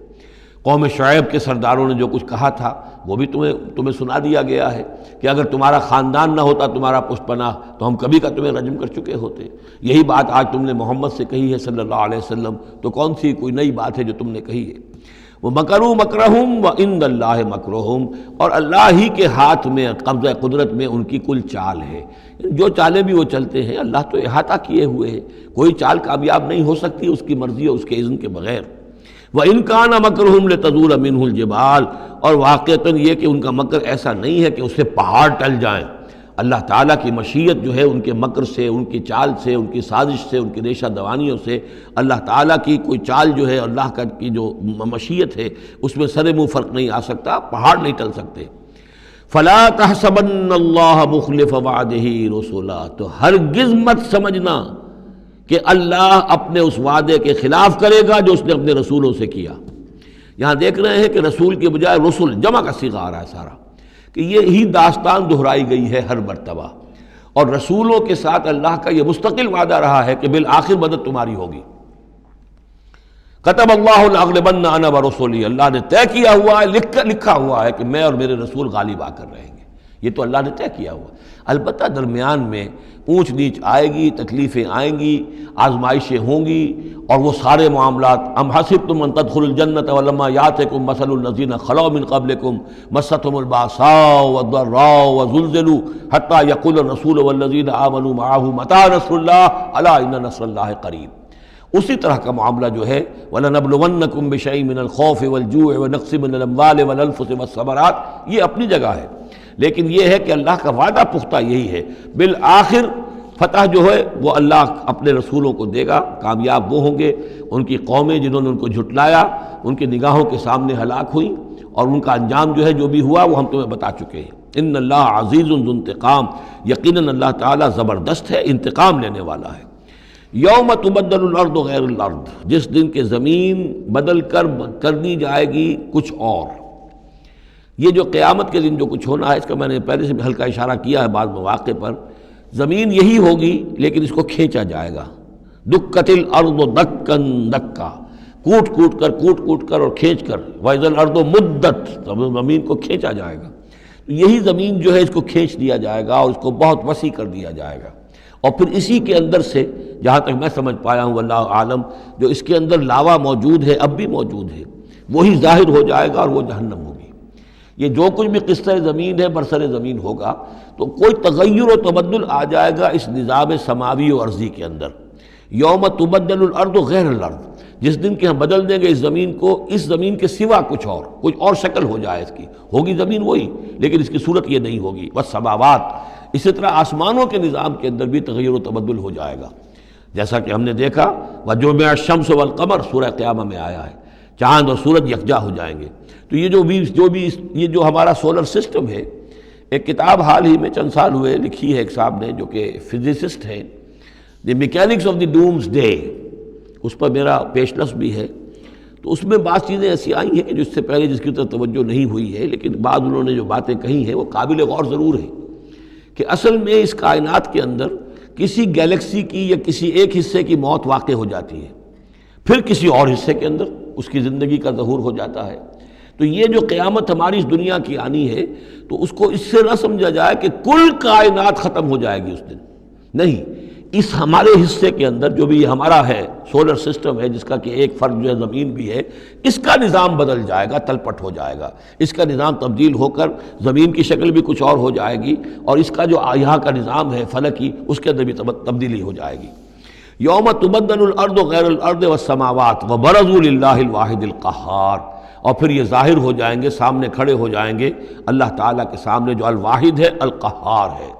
قوم شعیب کے سرداروں نے جو کچھ کہا تھا وہ بھی تمہیں سنا دیا گیا ہے کہ اگر تمہارا خاندان نہ ہوتا، تمہارا پشت پناہ، تو ہم کبھی کا تمہیں رجم کر چکے ہوتے۔ یہی بات آج تم نے محمد سے کہی ہے صلی اللہ علیہ وسلم، تو کون سی کوئی نئی بات ہے جو تم نے کہی ہے؟ وہ مکروا مکرہم وعند اللہ مکرہم، اور اللہ ہی کے ہاتھ میں قبضہ قدرت میں ان کی کل چال ہے۔ جو چالیں بھی وہ چلتے ہیں اللہ تو احاطہ کیے ہوئے ہیں، کوئی چال کامیاب نہیں ہو سکتی اس کی مرضی اور اس کے اذن کے بغیر۔ وَإِن كَانَ مَكْرُهُمْ لِتَزُولَ مِنْهُ الْجِبَالُ، اور واقعتاً یہ کہ ان کا مکر ایسا نہیں ہے کہ اس سے پہاڑ ٹل جائیں۔ اللہ تعالیٰ کی مشیت جو ہے ان کے مکر سے، ان کی چال سے، ان کی سازش سے، ان کی ریشہ دوانیوں سے، اللہ تعالیٰ کی کوئی چال جو ہے، اللہ کی جو مشیت ہے اس میں سر منہ فرق نہیں آ سکتا، پہاڑ نہیں ٹل سکتے۔ فَلَا تَحْسَبَنَّ اللَّهَ مُخْلِفَ وَعْدِهِ رُسُلَهُ، تو ہرگز مت سمجھنا کہ اللہ اپنے اس وعدے کے خلاف کرے گا جو اس نے اپنے رسولوں سے کیا۔ یہاں دیکھ رہے ہیں کہ رسول کے بجائے رسل جمع کا صیغہ آ رہا ہے سارا، کہ یہی داستان دہرائی گئی ہے ہر مرتبہ، اور رسولوں کے ساتھ اللہ کا یہ مستقل وعدہ رہا ہے کہ بالآخر مدد تمہاری ہوگی۔ کتب اللہ لأغلبن انا ورسلی، اللہ نے طے کیا ہوا ہے، لکھا ہوا ہے کہ میں اور میرے رسول غالب آ کر رہیں گے، یہ تو اللہ نے طے کیا ہوا۔ البتہ درمیان میں اونچ نیچ آئے گی، تکلیفیں آئیں گی، آزمائشیں ہوں گی، اور وہ سارے معاملات ام حسبتم ان تدخلوا الجنۃ ولما یاتکم مثل الذین خلوا من قبلکم مستهم الباساء والضراء وزلزلوا حتى يقول الرسول والذین آمنوا معه متى نصر اللہ الا ان نصر اللہ قریب۔ اسی طرح کا معاملہ جو ہے وَلَنَبْلُوَنَّكُمْ بِشَيْءٍ مِّنَ الْخَوْفِ وَالْجُوعِ وَنَقْصٍ مِّنَ الْأَمْوَالِ وَالْأَنفُسِ وَالثَّمَرَاتِ، یہ اپنی جگہ ہے، لیکن یہ ہے کہ اللہ کا وعدہ پختہ یہی ہے، بالآخر فتح جو ہے وہ اللہ اپنے رسولوں کو دے گا، کامیاب وہ ہوں گے۔ ان کی قومیں جنہوں نے ان کو جھٹلایا ان کی نگاہوں کے سامنے ہلاک ہوئیں، اور ان کا انجام جو ہے جو بھی ہوا وہ ہم تمہیں بتا چکے ہیں۔ ان اللہ عزیز ذو انتقام، یقیناً اللہ تعالیٰ زبردست ہے، انتقام لینے والا ہے۔ یوم تبدل الارض غیر الارض، جس دن کہ زمین بدل کر دی جائے گی کچھ اور۔ یہ جو قیامت کے دن جو کچھ ہونا ہے اس کا میں نے پہلے سے بھی ہلکا اشارہ کیا ہے بعض مواقع پر، زمین یہی ہوگی لیکن اس کو کھینچا جائے گا۔ دکت الارض دکن دکا، کوٹ کر اور کھینچ کر، وَإِذَا الْأَرْضُ مُدَّتْ، زمین کو کھینچا جائے گا۔ یہی زمین جو ہے اس کو کھینچ دیا جائے گا اور اس کو بہت وسیع کر دیا جائے گا، اور پھر اسی کے اندر سے جہاں تک میں سمجھ پایا ہوں واللہ عالم، جو اس کے اندر لاوا موجود ہے اب بھی موجود ہے، وہی ظاہر ہو جائے گا اور وہ جہنم ہوگی۔ یہ جو کچھ بھی قصہ زمین ہے برسر زمین ہوگا تو کوئی تغیر و تبدل آ جائے گا اس نظام سماوی و ارضی کے اندر۔ یوم تبدل الارض غیر الارض، جس دن کہ ہم بدل دیں گے اس زمین کو، اس زمین کے سوا کچھ اور شکل ہو جائے، اس کی ہوگی زمین وہی لیکن اس کی صورت یہ نہیں ہوگی۔ والسماوات، اسی طرح آسمانوں کے نظام کے اندر بھی تغیر و تبدل ہو جائے گا، جیسا کہ ہم نے دیکھا وَجُمِعَ الشَّمْسُ وَالْقَمَرُ سورہ قیامہ میں آیا ہے، چاند اور سورج یکجا ہو جائیں گے۔ تو یہ جو ہمارا سولر سسٹم ہے، ایک کتاب حال ہی میں چند سال ہوئے لکھی ہے ایک صاحب نے جو کہ فزسسٹ ہیں، the mechanics of the doomsday, اس پر میرا پیشنس بھی ہے۔ تو اس میں بعض چیزیں ایسی آئی ہیں کہ جو اس سے پہلے جس کی طرف توجہ نہیں ہوئی ہے، لیکن بعض انہوں نے جو باتیں کہی ہیں وہ قابل غور ضرور ہیں، کہ اصل میں اس کائنات کے اندر کسی گیلیکسی کی یا کسی ایک حصے کی موت واقع ہو جاتی ہے، پھر کسی اور حصے کے اندر اس کی زندگی کا ظہور ہو جاتا ہے۔ تو یہ جو قیامت ہماری اس دنیا کی آنی ہے تو اس کو اس سے نہ سمجھا جائے کہ کل کائنات ختم ہو جائے گی اس دن، نہیں، اس ہمارے حصے کے اندر جو بھی ہمارا ہے سولر سسٹم ہے، جس کا کہ ایک فرد جو ہے زمین بھی ہے، اس کا نظام بدل جائے گا، تلپٹ ہو جائے گا، اس کا نظام تبدیل ہو کر زمین کی شکل بھی کچھ اور ہو جائے گی، اور اس کا جو یہاں کا نظام ہے فلکی اس کے اندر بھی تبدیلی ہو جائے گی۔ یوم تبدل الارض غیر الارض والسماوات وبرزوا للہ الواحد القہار، اور پھر یہ ظاہر ہو جائیں گے، سامنے کھڑے ہو جائیں گے اللہ تعالیٰ کے سامنے جو الواحد ہے القہار ہے۔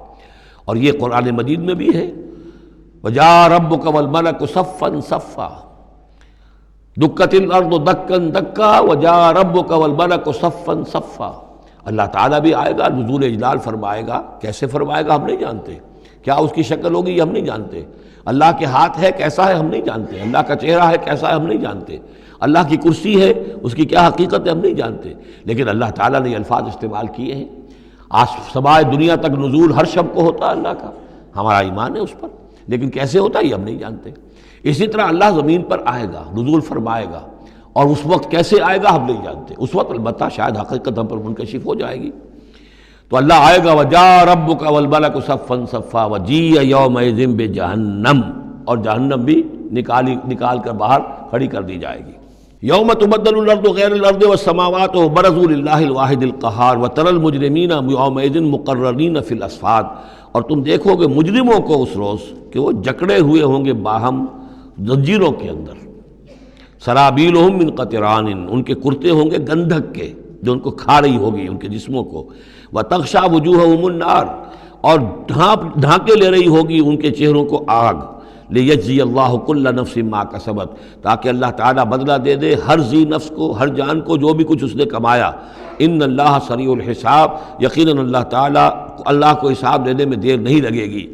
اور یہ قرآن مجید میں بھی ہے، وَجَاءَ رَبُّكَ وَالْمَلَكُ صَفًّا صَفًّا، دُكَّتِ الْأَرْضُ دَكًّا دَكًّا وَجَاءَ رَبُّكَ وَالْمَلَكُ صَفًّا صَفًّا، اللہ تعالیٰ بھی آئے گا، نزول اجلال فرمائے گا، کیسے فرمائے گا ہم نہیں جانتے، کیا اس کی شکل ہوگی یہ ہم نہیں جانتے، اللہ کے ہاتھ ہے کیسا ہے ہم نہیں جانتے، اللہ کا چہرہ ہے کیسا ہے ہم نہیں جانتے، اللہ کی کرسی ہے اس کی کیا حقیقت ہے ہم نہیں جانتے، لیکن اللہ تعالیٰ نے یہ الفاظ استعمال کیے ہیں۔ سمائے دنیا تک نزول ہر شب کو ہوتا ہے اللہ کا، ہمارا ایمان ہے اس پر، لیکن کیسے ہوتا ہے یہ ہم نہیں جانتے۔ اسی طرح اللہ زمین پر آئے گا، نزول فرمائے گا، اور اس وقت کیسے آئے گا ہم نہیں جانتے، اس وقت البتہ شاید حقیقت ہم پر منکشف ہو جائے گی۔ تو اللہ آئے گا وَجَاءَ رَبُّكَ وَالْمَلَكُ صَفًّا صَفًّا وَجِيءَ يَوْمَئِذٍ بِجَهَنَّمَ، اور جہنم بھی نکال کر باہر کھڑی کر دی جائے گی۔ یوم تبدل الارض غیر الارض والسماوات وبرزوا للہ الواحد القہار وتری المجرمین یومئذ مقرنین فی الاصفاد، اور تم دیکھو گے مجرموں کو اس روز کہ وہ جکڑے ہوئے ہوں گے باہم زنجیروں کے اندر، سرابیلہم من قطران، ان کے کرتے ہوں گے گندھک کے جو ان کو کھا رہی ہوگی ان کے جسموں کو، وتغشی وجوہہم النار، اور ڈھانکے لے رہی ہوگی ان کے چہروں کو آگ، لیجزی اللہ کل نفس ما کسبت، تاکہ اللہ تعالیٰ بدلہ دے دے ہر ذی نفس کو، ہر جان کو جو بھی کچھ اس نے کمایا۔ ان اللہ سریع الحساب، یقیناً اللہ تعالیٰ اللہ کو حساب دینے میں دیر نہیں لگے گی۔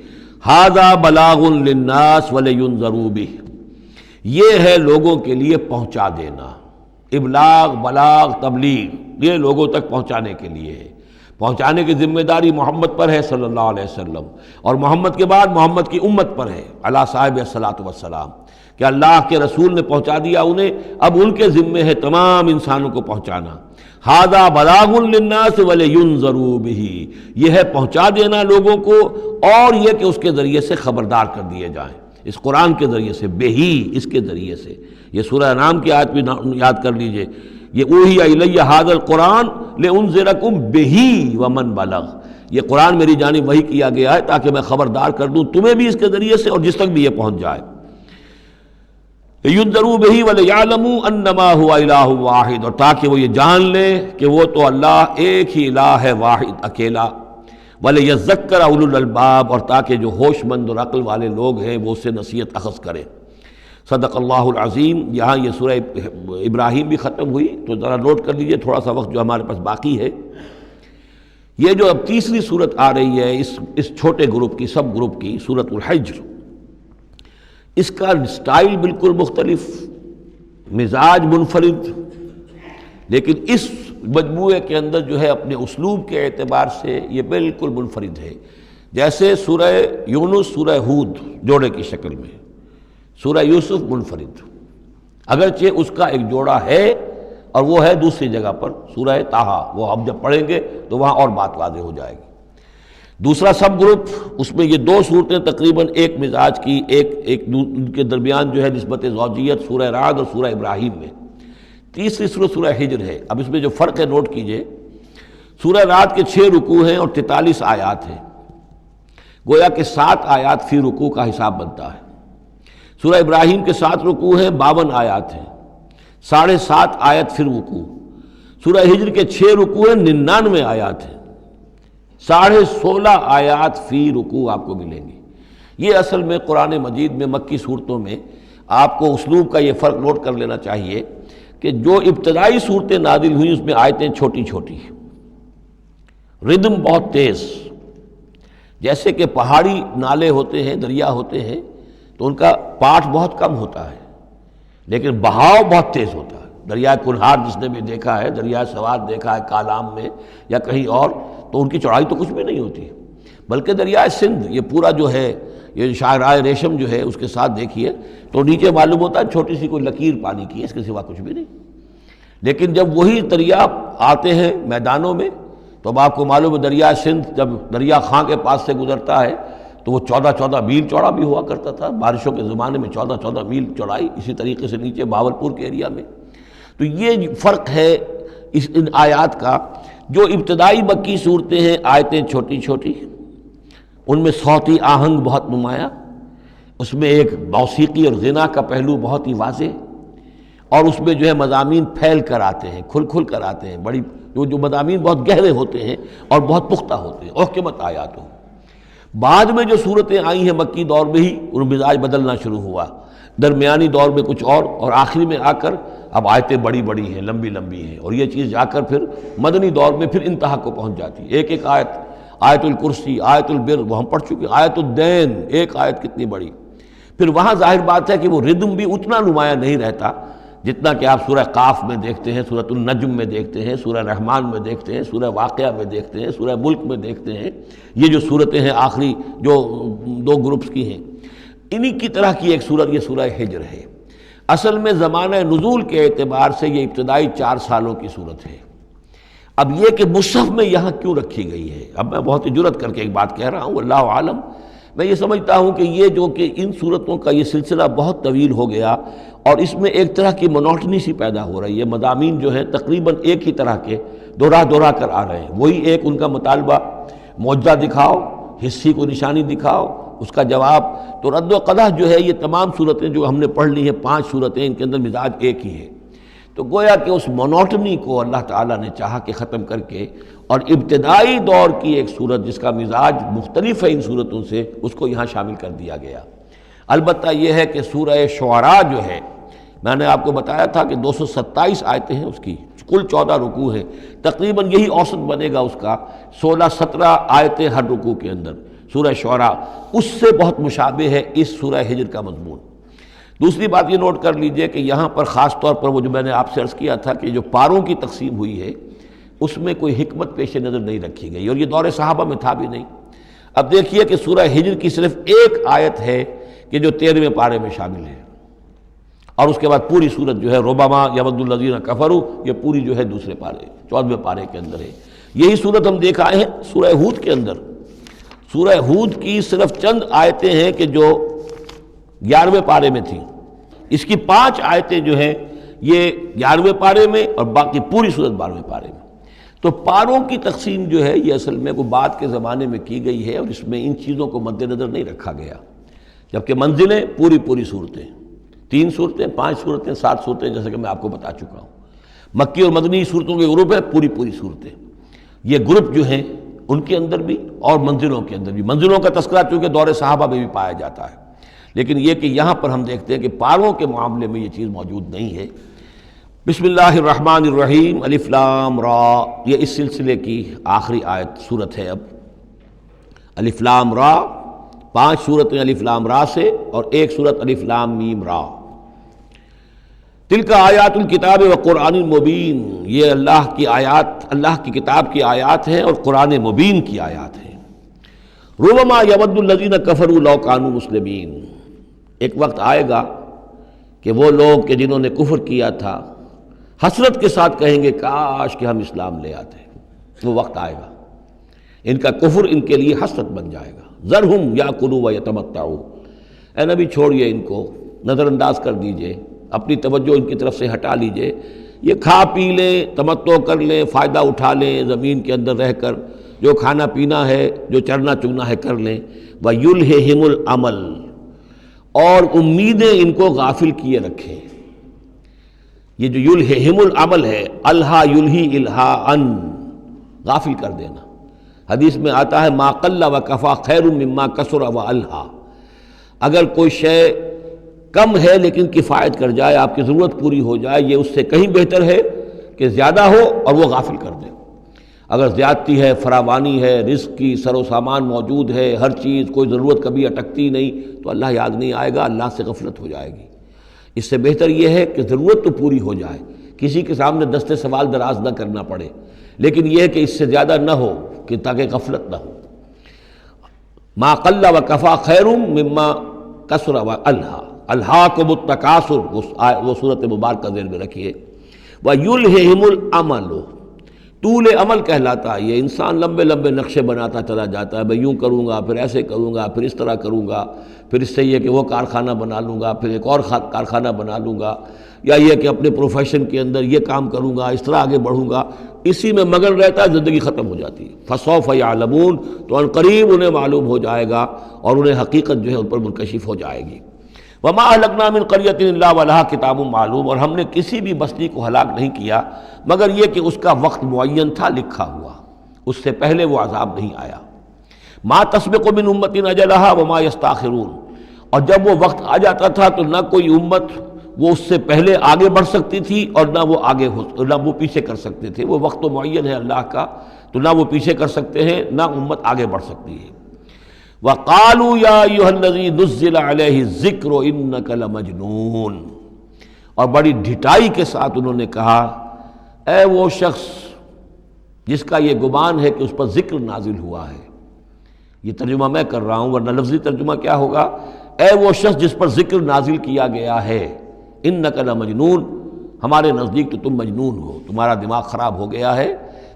ھذا بلاغ للناس ولینذروا بہ، یہ ہے لوگوں کے لیے پہنچا دینا، ابلاغ، بلاغ، تبلیغ، یہ لوگوں تک پہنچانے کے لیے ہے۔ پہنچانے کی ذمہ داری محمد پر ہے صلی اللہ علیہ وسلم، اور محمد کے بعد محمد کی امت پر ہے علی صاحب الصلاۃ والسلام، کہ اللہ کے رسول نے پہنچا دیا انہیں، اب ان کے ذمے ہے تمام انسانوں کو پہنچانا۔ ھذا بلاغ للناس ولینذروا بہ، یہ ہے پہنچا دینا لوگوں کو، اور یہ کہ اس کے ذریعے سے خبردار کر دیے جائیں، اس قرآن کے ذریعے سے، بہی، اس کے ذریعے سے۔ یہ سورہ انعام کی آیت بھی یاد کر لیجئے، یہ اوحی الی ھذا القرآن لانذرکم بہ ومن بلغ، یہ قرآن میری جانب وحی کیا گیا ہے تاکہ میں خبردار کر دوں تمہیں بھی اس کے ذریعے سے اور جس تک بھی یہ پہنچ جائے۔ لینذروا بہ ولیعلموا انما هو الہ واحد، اور تاکہ وہ یہ جان لیں کہ وہ تو اللہ ایک ہی الہ ہے، واحد، اکیلا۔ ولیذکر اولو الالباب، اور تاکہ جو ہوش مند اور عقل والے لوگ ہیں وہ اس سے نصیحت اخذ کریں۔ صدق اللہ العظیم۔ یہاں یہ سورہ ابراہیم بھی ختم ہوئی، تو ذرا نوٹ کر لیجئے تھوڑا سا وقت جو ہمارے پاس باقی ہے۔ یہ جو اب تیسری صورت آ رہی ہے اس چھوٹے گروپ کی، سب گروپ کی، سورۃ الحجر، اس کا سٹائل بالکل مختلف، مزاج منفرد، لیکن اس مجموعے کے اندر جو ہے اپنے اسلوب کے اعتبار سے یہ بالکل منفرد ہے۔ جیسے سورہ یونس، سورہ ہود جوڑے کی شکل میں، سورہ یوسف منفرد، اگرچہ اس کا ایک جوڑا ہے اور وہ ہے دوسری جگہ پر سورہ طٰہٰ، وہ ہم جب پڑھیں گے تو وہاں اور بات واضح ہو جائے گی۔ دوسرا سب گروپ، اس میں یہ دو صورتیں تقریباً ایک مزاج کی، ایک ان کے درمیان جو ہے نسبت زوجیت، سورہ رعد اور سورہ ابراہیم میں۔ تیسری صورت سورہ ہجر ہے۔ اب اس میں جو فرق ہے نوٹ کیجئے، سورہ رعد کے 6 رکوع ہیں اور 43 آیات ہیں، گویا کہ 7 آیات فی رکوع کا حساب بنتا ہے۔ سورہ ابراہیم کے 7 رکوع ہیں، 52 آیات ہیں، 7.5 آیت فی رکوع۔ سورہ ہجر کے 6 رکوع ہیں، 99 آیات ہیں، 16.5 آیات فی رکوع آپ کو ملیں گی۔ یہ اصل میں قرآن مجید میں مکی صورتوں میں آپ کو اسلوب کا یہ فرق نوٹ کر لینا چاہیے کہ جو ابتدائی صورتیں نازل ہوئیں اس میں آیتیں چھوٹی چھوٹی، ردم بہت تیز، جیسے کہ پہاڑی نالے ہوتے ہیں، دریا ہوتے ہیں تو ان کا پاٹ بہت کم ہوتا ہے لیکن بہاؤ بہت تیز ہوتا ہے۔ دریائے کنہار جس نے بھی دیکھا ہے، دریائے سوات دیکھا ہے کالام میں یا کہیں اور، تو ان کی چوڑائی تو کچھ بھی نہیں ہوتی، بلکہ دریائے سندھ یہ پورا جو ہے، یہ شاہراہ ریشم جو ہے اس کے ساتھ دیکھیے تو نیچے معلوم ہوتا ہے چھوٹی سی کوئی لکیر پانی کی ہے، اس کے سوا کچھ بھی نہیں۔ لیکن جب وہی دریا آتے ہیں میدانوں میں تو اب آپ کو معلوم ہے دریائے سندھ جب دریا خاں کے پاس سے گزرتا ہے تو وہ 14 میل چوڑا بھی ہوا کرتا تھا، بارشوں کے زمانے میں 14 میل چوڑائی، اسی طریقے سے نیچے بھاولپور کے ایریا میں۔ تو یہ فرق ہے ان آیات کا۔ جو ابتدائی مکی صورتیں ہیں، آیتیں چھوٹی چھوٹی، ان میں صوتی آہنگ بہت نمایاں، اس میں ایک موسیقی اور غنا کا پہلو بہت ہی واضح، اور اس میں جو ہے مضامین پھیل کر آتے ہیں، کھل کھل کر آتے ہیں، بڑی جو مضامین بہت گہرے ہوتے ہیں اور بہت پختہ ہوتے ہیں، احکمت آیات ہو۔ بعد میں جو صورتیں آئی ہیں مکی دور میں ہی ان مزاج بدلنا شروع ہوا، درمیانی دور میں کچھ اور آخری میں آ کر اب آیتیں بڑی بڑی ہیں، لمبی لمبی ہیں، اور یہ چیز جا کر پھر مدنی دور میں پھر انتہا کو پہنچ جاتی ہے۔ ایک آیت، آیت الکرسی، آیت البر، وہ ہم پڑھ چکے، آیت الدین، ایک آیت کتنی بڑی۔ پھر وہاں ظاہر بات ہے کہ وہ ردم بھی اتنا نمایاں نہیں رہتا جتنا کہ آپ سورہ قاف میں دیکھتے ہیں، سورۃ النجم میں دیکھتے ہیں، سورہ رحمان میں دیکھتے ہیں، سورہ واقعہ میں دیکھتے ہیں، سورہ ملک میں دیکھتے ہیں۔ یہ جو صورتیں ہیں آخری جو 2 گروپس کی ہیں، انہی کی طرح کی ایک صورت یہ سورہ ہجر ہے۔ اصل میں زمانہ نزول کے اعتبار سے یہ ابتدائی 4 سالوں کی صورت ہے۔ اب یہ کہ مصحف میں یہاں کیوں رکھی گئی ہے، اب میں بہت ہی جرت کر کے ایک بات کہہ رہا ہوں، اللہ عالم، میں یہ سمجھتا ہوں کہ یہ جو کہ ان صورتوں کا یہ سلسلہ بہت طویل ہو گیا اور اس میں ایک طرح کی مونوٹنی سی پیدا ہو رہی ہے، مضامین جو ہیں تقریباً ایک ہی طرح کے دوہرا کر آ رہے ہیں، وہی ایک ان کا مطالبہ، معجزہ دکھاؤ، حصی کو نشانی دکھاؤ، اس کا جواب۔ تو رد و قدح جو ہے یہ تمام صورتیں جو ہم نے پڑھ لی ہیں، 5 صورتیں، ان کے اندر مزاج ایک ہی ہے۔ تو گویا کہ اس مونوٹنی کو اللہ تعالیٰ نے چاہا کہ ختم کر کے، اور ابتدائی دور کی ایک صورت جس کا مزاج مختلف ہے ان صورتوں سے، اس کو یہاں شامل کر دیا گیا۔ البتہ یہ ہے کہ سورہ شعراء جو ہے، میں نے آپ کو بتایا تھا کہ 227 آیتیں ہیں اس کی، کل 14 رکوع ہیں، تقریباً یہی اوسط بنے گا اس کا، 16-17 آیتیں ہر رکوع کے اندر۔ سورہ شعراء اس سے بہت مشابہ ہے اس سورہ ہجر کا مضمون۔ دوسری بات یہ نوٹ کر لیجئے کہ یہاں پر خاص طور پر وہ جو میں نے آپ سے عرض کیا تھا کہ جو پاروں کی تقسیم ہوئی ہے اس میں کوئی حکمت پیش نظر نہیں رکھی گئی، اور یہ دور صحابہ میں تھا بھی نہیں۔ اب دیکھیے کہ سورہ ہجر کی صرف ایک آیت ہے کہ جو 13ویں پارے میں شامل ہے، اور اس کے بعد پوری سورت جو ہے ربما یود الذین کفروا، یہ پوری جو ہے دوسرے پارے 14ویں پارے کے اندر ہے۔ یہی سورت ہم دیکھ آئے ہیں سورہ ہود کے اندر۔ سورہ ہود کی صرف چند آیتیں ہیں کہ جو 11ویں پارے میں تھیں، اس کی 5 آیتیں جو ہیں یہ 11ویں پارے میں اور باقی پوری سورت 12ویں پارے میں۔ تو پاروں کی تقسیم جو ہے یہ اصل میں کوئی بعد کے زمانے میں کی گئی ہے، اور اس میں ان چیزوں کو مد نظر نہیں رکھا گیا، جبکہ منزلیں پوری صورتیں، 3 صورتیں، 5 صورتیں، 7 صورتیں، جیسا کہ میں آپ کو بتا چکا ہوں۔ مکی اور مدنی صورتوں کے گروپ ہے، پوری صورتیں۔ یہ گروپ جو ہیں ان کے اندر بھی اور منزلوں کے اندر بھی، منزلوں کا تذکرہ چونکہ دور صحابہ میں بھی پایا جاتا ہے، لیکن یہ کہ یہاں پر ہم دیکھتے ہیں کہ پاروں کے معاملے میں یہ چیز موجود نہیں ہے۔ بسم اللہ الرحمن الرحیم، الف لام را، یہ اس سلسلے کی آخری آیت صورت ہے۔ اب الف لام را، 5 صورتیں الف لام را سے، اور ایک صورت الف لام میم را۔ تلک آیات الکتاب و قرآن مبین، یہ اللہ کی آیات، اللہ کی کتاب کی آیات ہیں اور قرآن مبین کی آیات ہیں۔ ربما یود الذین کفروا لو کانوا مسلمین، ایک وقت آئے گا کہ وہ لوگ کہ جنہوں نے کفر کیا تھا حسرت کے ساتھ کہیں گے کاش کہ ہم اسلام لے آتے۔ وہ وقت آئے گا، ان کا کفر ان کے لیے حسرت بن جائے گا۔ ذرہم یاکلوا ویتمتعوا، اے نبی چھوڑیے ان کو، نظر انداز کر دیجئے، اپنی توجہ ان کی طرف سے ہٹا لیجئے، یہ کھا پی لیں، تمتع کر لیں، فائدہ اٹھا لیں، زمین کے اندر رہ کر جو کھانا پینا ہے، جو چرنا چگنا ہے کر لیں۔ وَيُلْهِهِمُ الْعَمَلُ، اور امیدیں ان کو غافل کیے رکھیں۔ یہ جو یلہہم العمل ہے، الہا یلہی الہاءً، غافل کر دینا۔ حدیث میں آتا ہے ما قل وکفا خیر مما کثر والہا، اگر کوئی شے کم ہے لیکن کفایت کر جائے، آپ کی ضرورت پوری ہو جائے، یہ اس سے کہیں بہتر ہے کہ زیادہ ہو اور وہ غافل کر دے۔ اگر زیادتی ہے، فراوانی ہے، رزق کی سر و سامان موجود ہے، ہر چیز، کوئی ضرورت کبھی اٹکتی نہیں، تو اللہ یاد نہیں آئے گا، اللہ سے غفلت ہو جائے گی۔ اس سے بہتر یہ ہے کہ ضرورت تو پوری ہو جائے، کسی کے سامنے دست سوال دراز نہ کرنا پڑے، لیکن یہ ہے کہ اس سے زیادہ نہ ہو کہ تاکہ غفلت نہ ہو۔ ما قل وکفا خیر مما کثر والہا، الہاکم التکاثر، وہ صورت مبارکہ ذہن میں رکھیے۔ وَيُلْهِهِمُ الْعَمَلُ، طول عمل کہلاتا ہے، یہ انسان لمبے لمبے نقشے بناتا چلا جاتا ہے، میں یوں کروں گا، پھر ایسے کروں گا، پھر اس طرح کروں گا، پھر اس سے یہ کہ وہ کارخانہ بنا لوں گا، پھر ایک اور کارخانہ بنا لوں گا، یا یہ کہ اپنے پروفیشن کے اندر یہ کام کروں گا، اس طرح آگے بڑھوں گا، اسی میں مگن رہتا ہے، زندگی ختم ہو جاتی ہے۔ فَسَوْفَ يَعْلَمُونَ، تو ان قریب انہیں معلوم ہو جائے گا اور انہیں حقیقت جو ہے ان پر منکشف ہو جائے گی۔ وَمَا أَهْلَكْنَا مِنْ قَرْيَةٍ إِلَّا وَلَهَا کتاب معلوم، اور ہم نے کسی بھی بستی کو ہلاک نہیں کیا مگر یہ کہ اس کا وقت معین تھا، لکھا ہوا، اس سے پہلے وہ عذاب نہیں آیا۔ مَا تَسْبِقُ مِنْ أُمَّةٍ أَجَلَهَا وَمَا يَسْتَأْخِرُونَ، اور جب وہ وقت آ جاتا تھا تو نہ کوئی امت وہ اس سے پہلے آگے بڑھ سکتی تھی اور نہ وہ پیچھے کر سکتے تھے۔ وہ وقت تو معین ہے اللہ کا، تو نہ وہ پیچھے کر سکتے ہیں نہ امت آگے بڑھ سکتی ہے۔ وَقَالُوا يَا أَيُّهَا الَّذِي نُزِّلَ عَلَيْهِ الذِّكْرُ إِنَّكَ لَمَجْنُونَ، اور بڑی ڈھٹائی کے ساتھ انہوں نے کہا اے وہ شخص جس کا یہ گمان ہے کہ اس پر ذکر نازل ہوا ہے۔ یہ ترجمہ میں کر رہا ہوں، ورنہ لفظی ترجمہ کیا ہوگا؟ اے وہ شخص جس پر ذکر نازل کیا گیا ہے، إِنَّكَ لَمَجْنُونَ، ہمارے نزدیک تو تم مجنون ہو، تمہارا دماغ خراب ہو گیا ہے،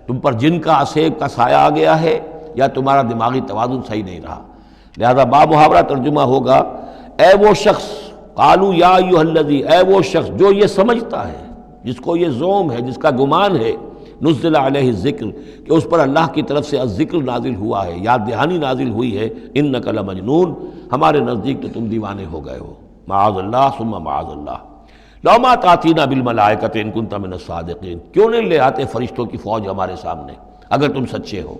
تم پر جن کا عصیب کا سایہ آ گیا ہے، یا تمہارا دماغی توازن صحیح نہیں رہا۔ لہذا با محاورہ ترجمہ ہوگا اے وہ شخص، قالوا یا ایھا الذی، اے وہ شخص جو یہ سمجھتا ہے، جس کو یہ زوم ہے، جس کا گمان ہے، نزل علیہ الذکر، کہ اس پر اللہ کی طرف سے الذکر نازل ہوا ہے، یاد دہانی نازل ہوئی ہے، انک لمجنون، ہمارے نزدیک تو تم دیوانے ہو گئے ہو، معاذ اللہ ثم معاذ اللہ، لو ما تاتینا بالملائکۃ ان کنت من الصادقین، کیوں نہیں لے آتے فرشتوں کی فوج ہمارے سامنے اگر تم سچے ہو،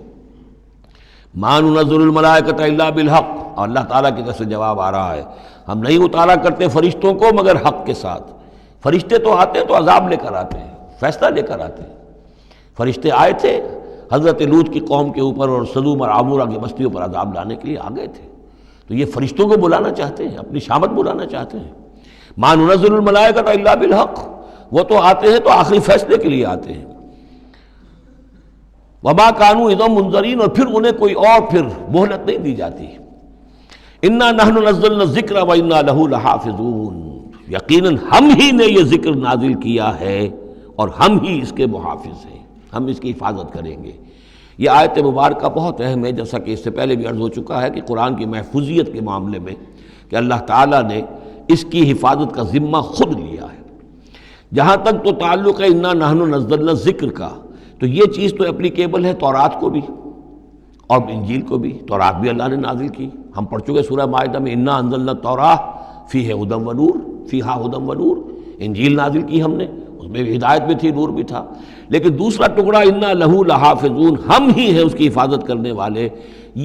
ما ننزل الملائکۃ الا بالحق، اور اللہ تعالیٰ کی طرف سے جواب آ رہا ہے ہم نہیں اتارا کرتے فرشتوں کو مگر حق کے ساتھ۔ فرشتے تو آتے ہیں تو عذاب لے کر آتے ہیں، فیصلہ لے کر آتے ہیں۔ فرشتے آئے تھے حضرت لوط کی قوم کے اوپر اور سدوم اور عمورہ کی بستیوں پر عذاب لانے کے لیے آ گئے تھے، تو یہ فرشتوں کو بلانا چاہتے ہیں، اپنی شامت بلانا چاہتے ہیں۔ ما ننزل الملائکۃ الا بالحق، وہ تو آتے ہیں تو آخری فیصلے کے لیے آتے ہیں۔ وما کانوا اذا منذرین، اور پھر انہیں کوئی اور پھر مہلت نہیں دی جاتی۔ انا نحن نزلنا الذکر وانا لہ لحافظون، یقیناً ہم ہی نے یہ ذکر نازل کیا ہے اور ہم ہی اس کے محافظ ہیں، ہم اس کی حفاظت کریں گے۔ یہ آیت مبارکہ بہت اہم ہے، جیسا کہ اس سے پہلے بھی عرض ہو چکا ہے کہ قرآن کی محفوظیت کے معاملے میں کہ اللہ تعالیٰ نے اس کی حفاظت کا ذمہ خود لیا ہے۔ جہاں تک تو تعلق ہے انا نحن نزلنا الذکر کا، تو یہ چیز تو اپلیکیبل ہے تورات کو بھی اور انجیل کو بھی۔ تورات بھی اللہ نے نازل کی، ہم پڑھ چکے سورہ مائدہ میں انا انزلنا التوراۃ فیہا ھدی ونور، فیہا ھدی ونور۔ انجیل نازل کی ہم نے، اس میں بھی ہدایت بھی تھی، نور بھی تھا۔ لیکن دوسرا ٹکڑا انا لہ لحافظون، ہم ہی ہیں اس کی حفاظت کرنے والے،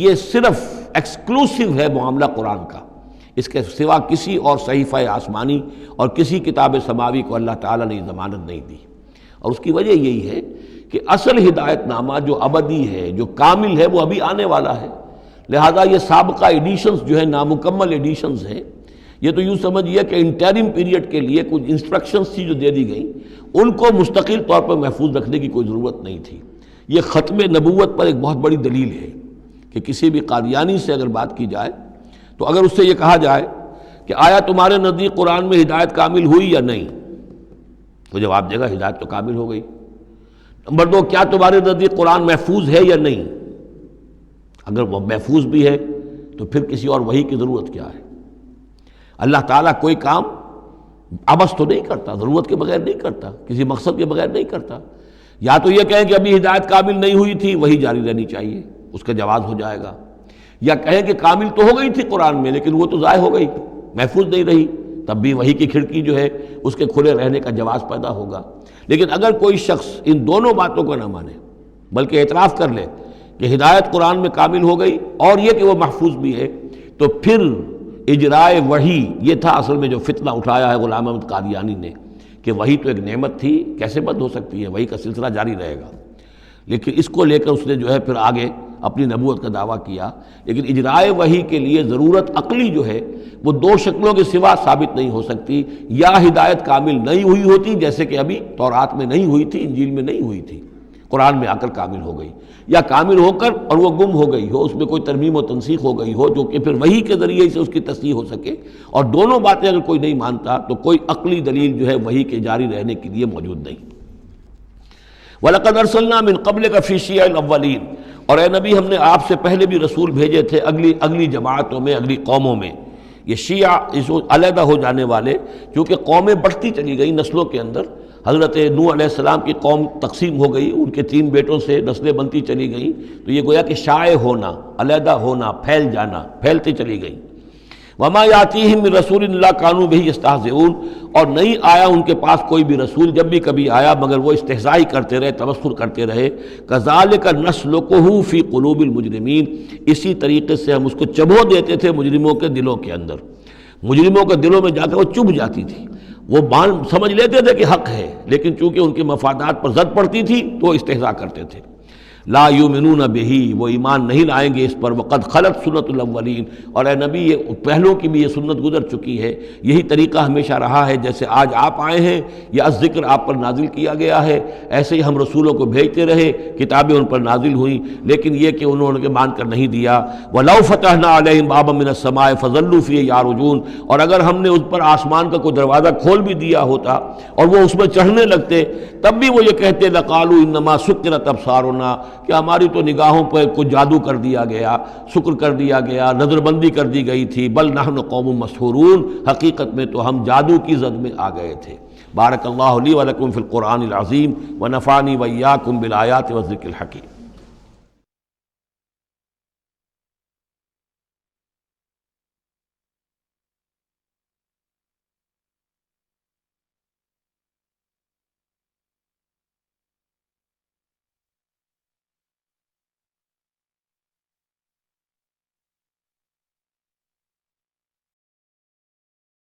یہ صرف ایکسکلوسیو ہے معاملہ قرآن کا، اس کے سوا کسی اور صحیفہ آسمانی اور کسی کتاب سماوی کو اللہ تعالیٰ نے ضمانت نہیں دی۔ اور اس کی وجہ یہی ہے کہ اصل ہدایت نامہ جو ابدی ہے، جو کامل ہے، وہ ابھی آنے والا ہے۔ لہذا یہ سابقہ ایڈیشنز جو ہیں، نامکمل ایڈیشنز ہیں، یہ تو یوں سمجھیے کہ انٹرم پیریڈ کے لیے کچھ انسٹرکشنز تھی جو دے دی گئیں، ان کو مستقل طور پر محفوظ رکھنے کی کوئی ضرورت نہیں تھی۔ یہ ختم نبوت پر ایک بہت بڑی دلیل ہے کہ کسی بھی قادیانی سے اگر بات کی جائے تو اگر اس سے یہ کہا جائے کہ آیا تمہارے نزدیک قرآن میں ہدایت کامل ہوئی یا نہیں، تو جواب دے گا ہدایت تو کامل ہو گئی۔ نمبر دو، کیا تمہارے نزدیک قرآن محفوظ ہے یا نہیں؟ اگر وہ محفوظ بھی ہے تو پھر کسی اور وحی کی ضرورت کیا ہے؟ اللہ تعالیٰ کوئی کام عبث تو نہیں کرتا، ضرورت کے بغیر نہیں کرتا، کسی مقصد کے بغیر نہیں کرتا۔ یا تو یہ کہیں کہ ابھی ہدایت کامل نہیں ہوئی تھی، وہی جاری رہنی چاہیے، اس کا جواز ہو جائے گا، یا کہیں کہ کامل تو ہو گئی تھی قرآن میں لیکن وہ تو ضائع ہو گئی، محفوظ نہیں رہی، تب بھی وحی کی کھڑکی جو ہے اس کے کھلے رہنے کا جواز پیدا ہوگا۔ لیکن اگر کوئی شخص ان دونوں باتوں کو نہ مانے بلکہ اعتراف کر لے کہ ہدایت قرآن میں کامل ہو گئی اور یہ کہ وہ محفوظ بھی ہے، تو پھر اجرائے وحی، یہ تھا اصل میں جو فتنہ اٹھایا ہے غلام احمد قادیانی نے، کہ وحی تو ایک نعمت تھی، کیسے بند ہو سکتی ہے، وحی کا سلسلہ جاری رہے گا۔ لیکن اس کو لے کر اس نے جو ہے پھر آگے اپنی نبوت کا دعویٰ کیا۔ لیکن اجرائے وحی کے لیے ضرورت عقلی جو ہے وہ دو شکلوں کے سوا ثابت نہیں ہو سکتی، یا ہدایت کامل نہیں ہوئی ہوتی جیسے کہ ابھی تورات میں نہیں ہوئی تھی، انجیل میں نہیں ہوئی تھی، قرآن میں آ کر کامل ہو گئی، یا کامل ہو کر اور وہ گم ہو گئی ہو، اس میں کوئی ترمیم و تنسیخ ہو گئی ہو جو کہ پھر وحی کے ذریعے سے اس کی تصحیح ہو سکے۔ اور دونوں باتیں اگر کوئی نہیں مانتا تو کوئی عقلی دلیل جو ہے وحی کے جاری رہنے کے لیے موجود نہیں۔ وَلَقَدْ أَرْسَلْنَا مِن قَبْلِكَ فِي شِيَعِ الْأَوَّلِينَ، اور اے نبی ہم نے آپ سے پہلے بھی رسول بھیجے تھے اگلی جماعتوں میں، اگلی قوموں میں۔ یہ شیعہ اس علیحدہ ہو جانے والے، کیونکہ قومیں بڑھتی چلی گئیں نسلوں کے اندر۔ حضرت نوح علیہ السلام کی قوم تقسیم ہو گئی، ان کے 3 بیٹوں سے نسلیں بنتی چلی گئیں، تو یہ گویا کہ شائع ہونا، علیحدہ ہونا، پھیل جانا، پھیلتی چلی گئیں۔ وما یاتیہم من رسول الا کانوا بہ یستہزئون، اور نہیں آیا ان کے پاس کوئی بھی رسول، جب بھی کبھی آیا مگر وہ استہزاء کرتے رہے، تمسخر کرتے رہے۔ کذالک نسلکہ فی قلوب المجرمین، اسی طریقے سے ہم اس کو چبھو دیتے تھے مجرموں کے دلوں کے اندر۔ مجرموں کے دلوں میں جا کر وہ چبھ جاتی تھی، وہ سمجھ لیتے تھے کہ حق ہے، لیکن چونکہ ان کے مفادات پر زد پڑتی تھی تو وہ استہزاء کرتے تھے۔ لا یؤمنون بہ، وہ ایمان نہیں لائیں گے اس پر۔ وقد خلت سنت الاولین، اور اے نبی یہ پہلوں کی بھی یہ سنت گزر چکی ہے، یہی طریقہ ہمیشہ رہا ہے، جیسے آج آپ آئے ہیں یا ذکر آپ پر نازل کیا گیا ہے، ایسے ہی ہم رسولوں کو بھیجتے رہے، کتابیں ان پر نازل ہوئیں، لیکن یہ کہ انہوں نے مان کر نہیں دیا۔ وَلَوْ فَتَحْنَا عَلَيْهِمْ بَابًا مِّنَ السَّمَاءِ فَظَلُّوا فِيهِ يَعْرُجُونَ، اور اگر ہم نے اس پر آسمان کا کوئی دروازہ کھول بھی دیا ہوتا اور وہ اس میں چڑھنے لگتے، تب بھی وہ یہ کہتے لَقَالُوا إِنَّمَا سُكِّرَتْ أَبْصَارُنَا، کہ ہماری تو نگاہوں پہ کچھ جادو کر دیا گیا، شکر کر دیا گیا، نظر بندی کر دی گئی تھی، بل نحن قوم مسحورون، حقیقت میں تو ہم جادو کی زد میں آ گئے تھے۔ بارک اللہ لی ولکم فی القرآن العظیم ونفعنی وإیاکم بالآیات والذکر الحکیم۔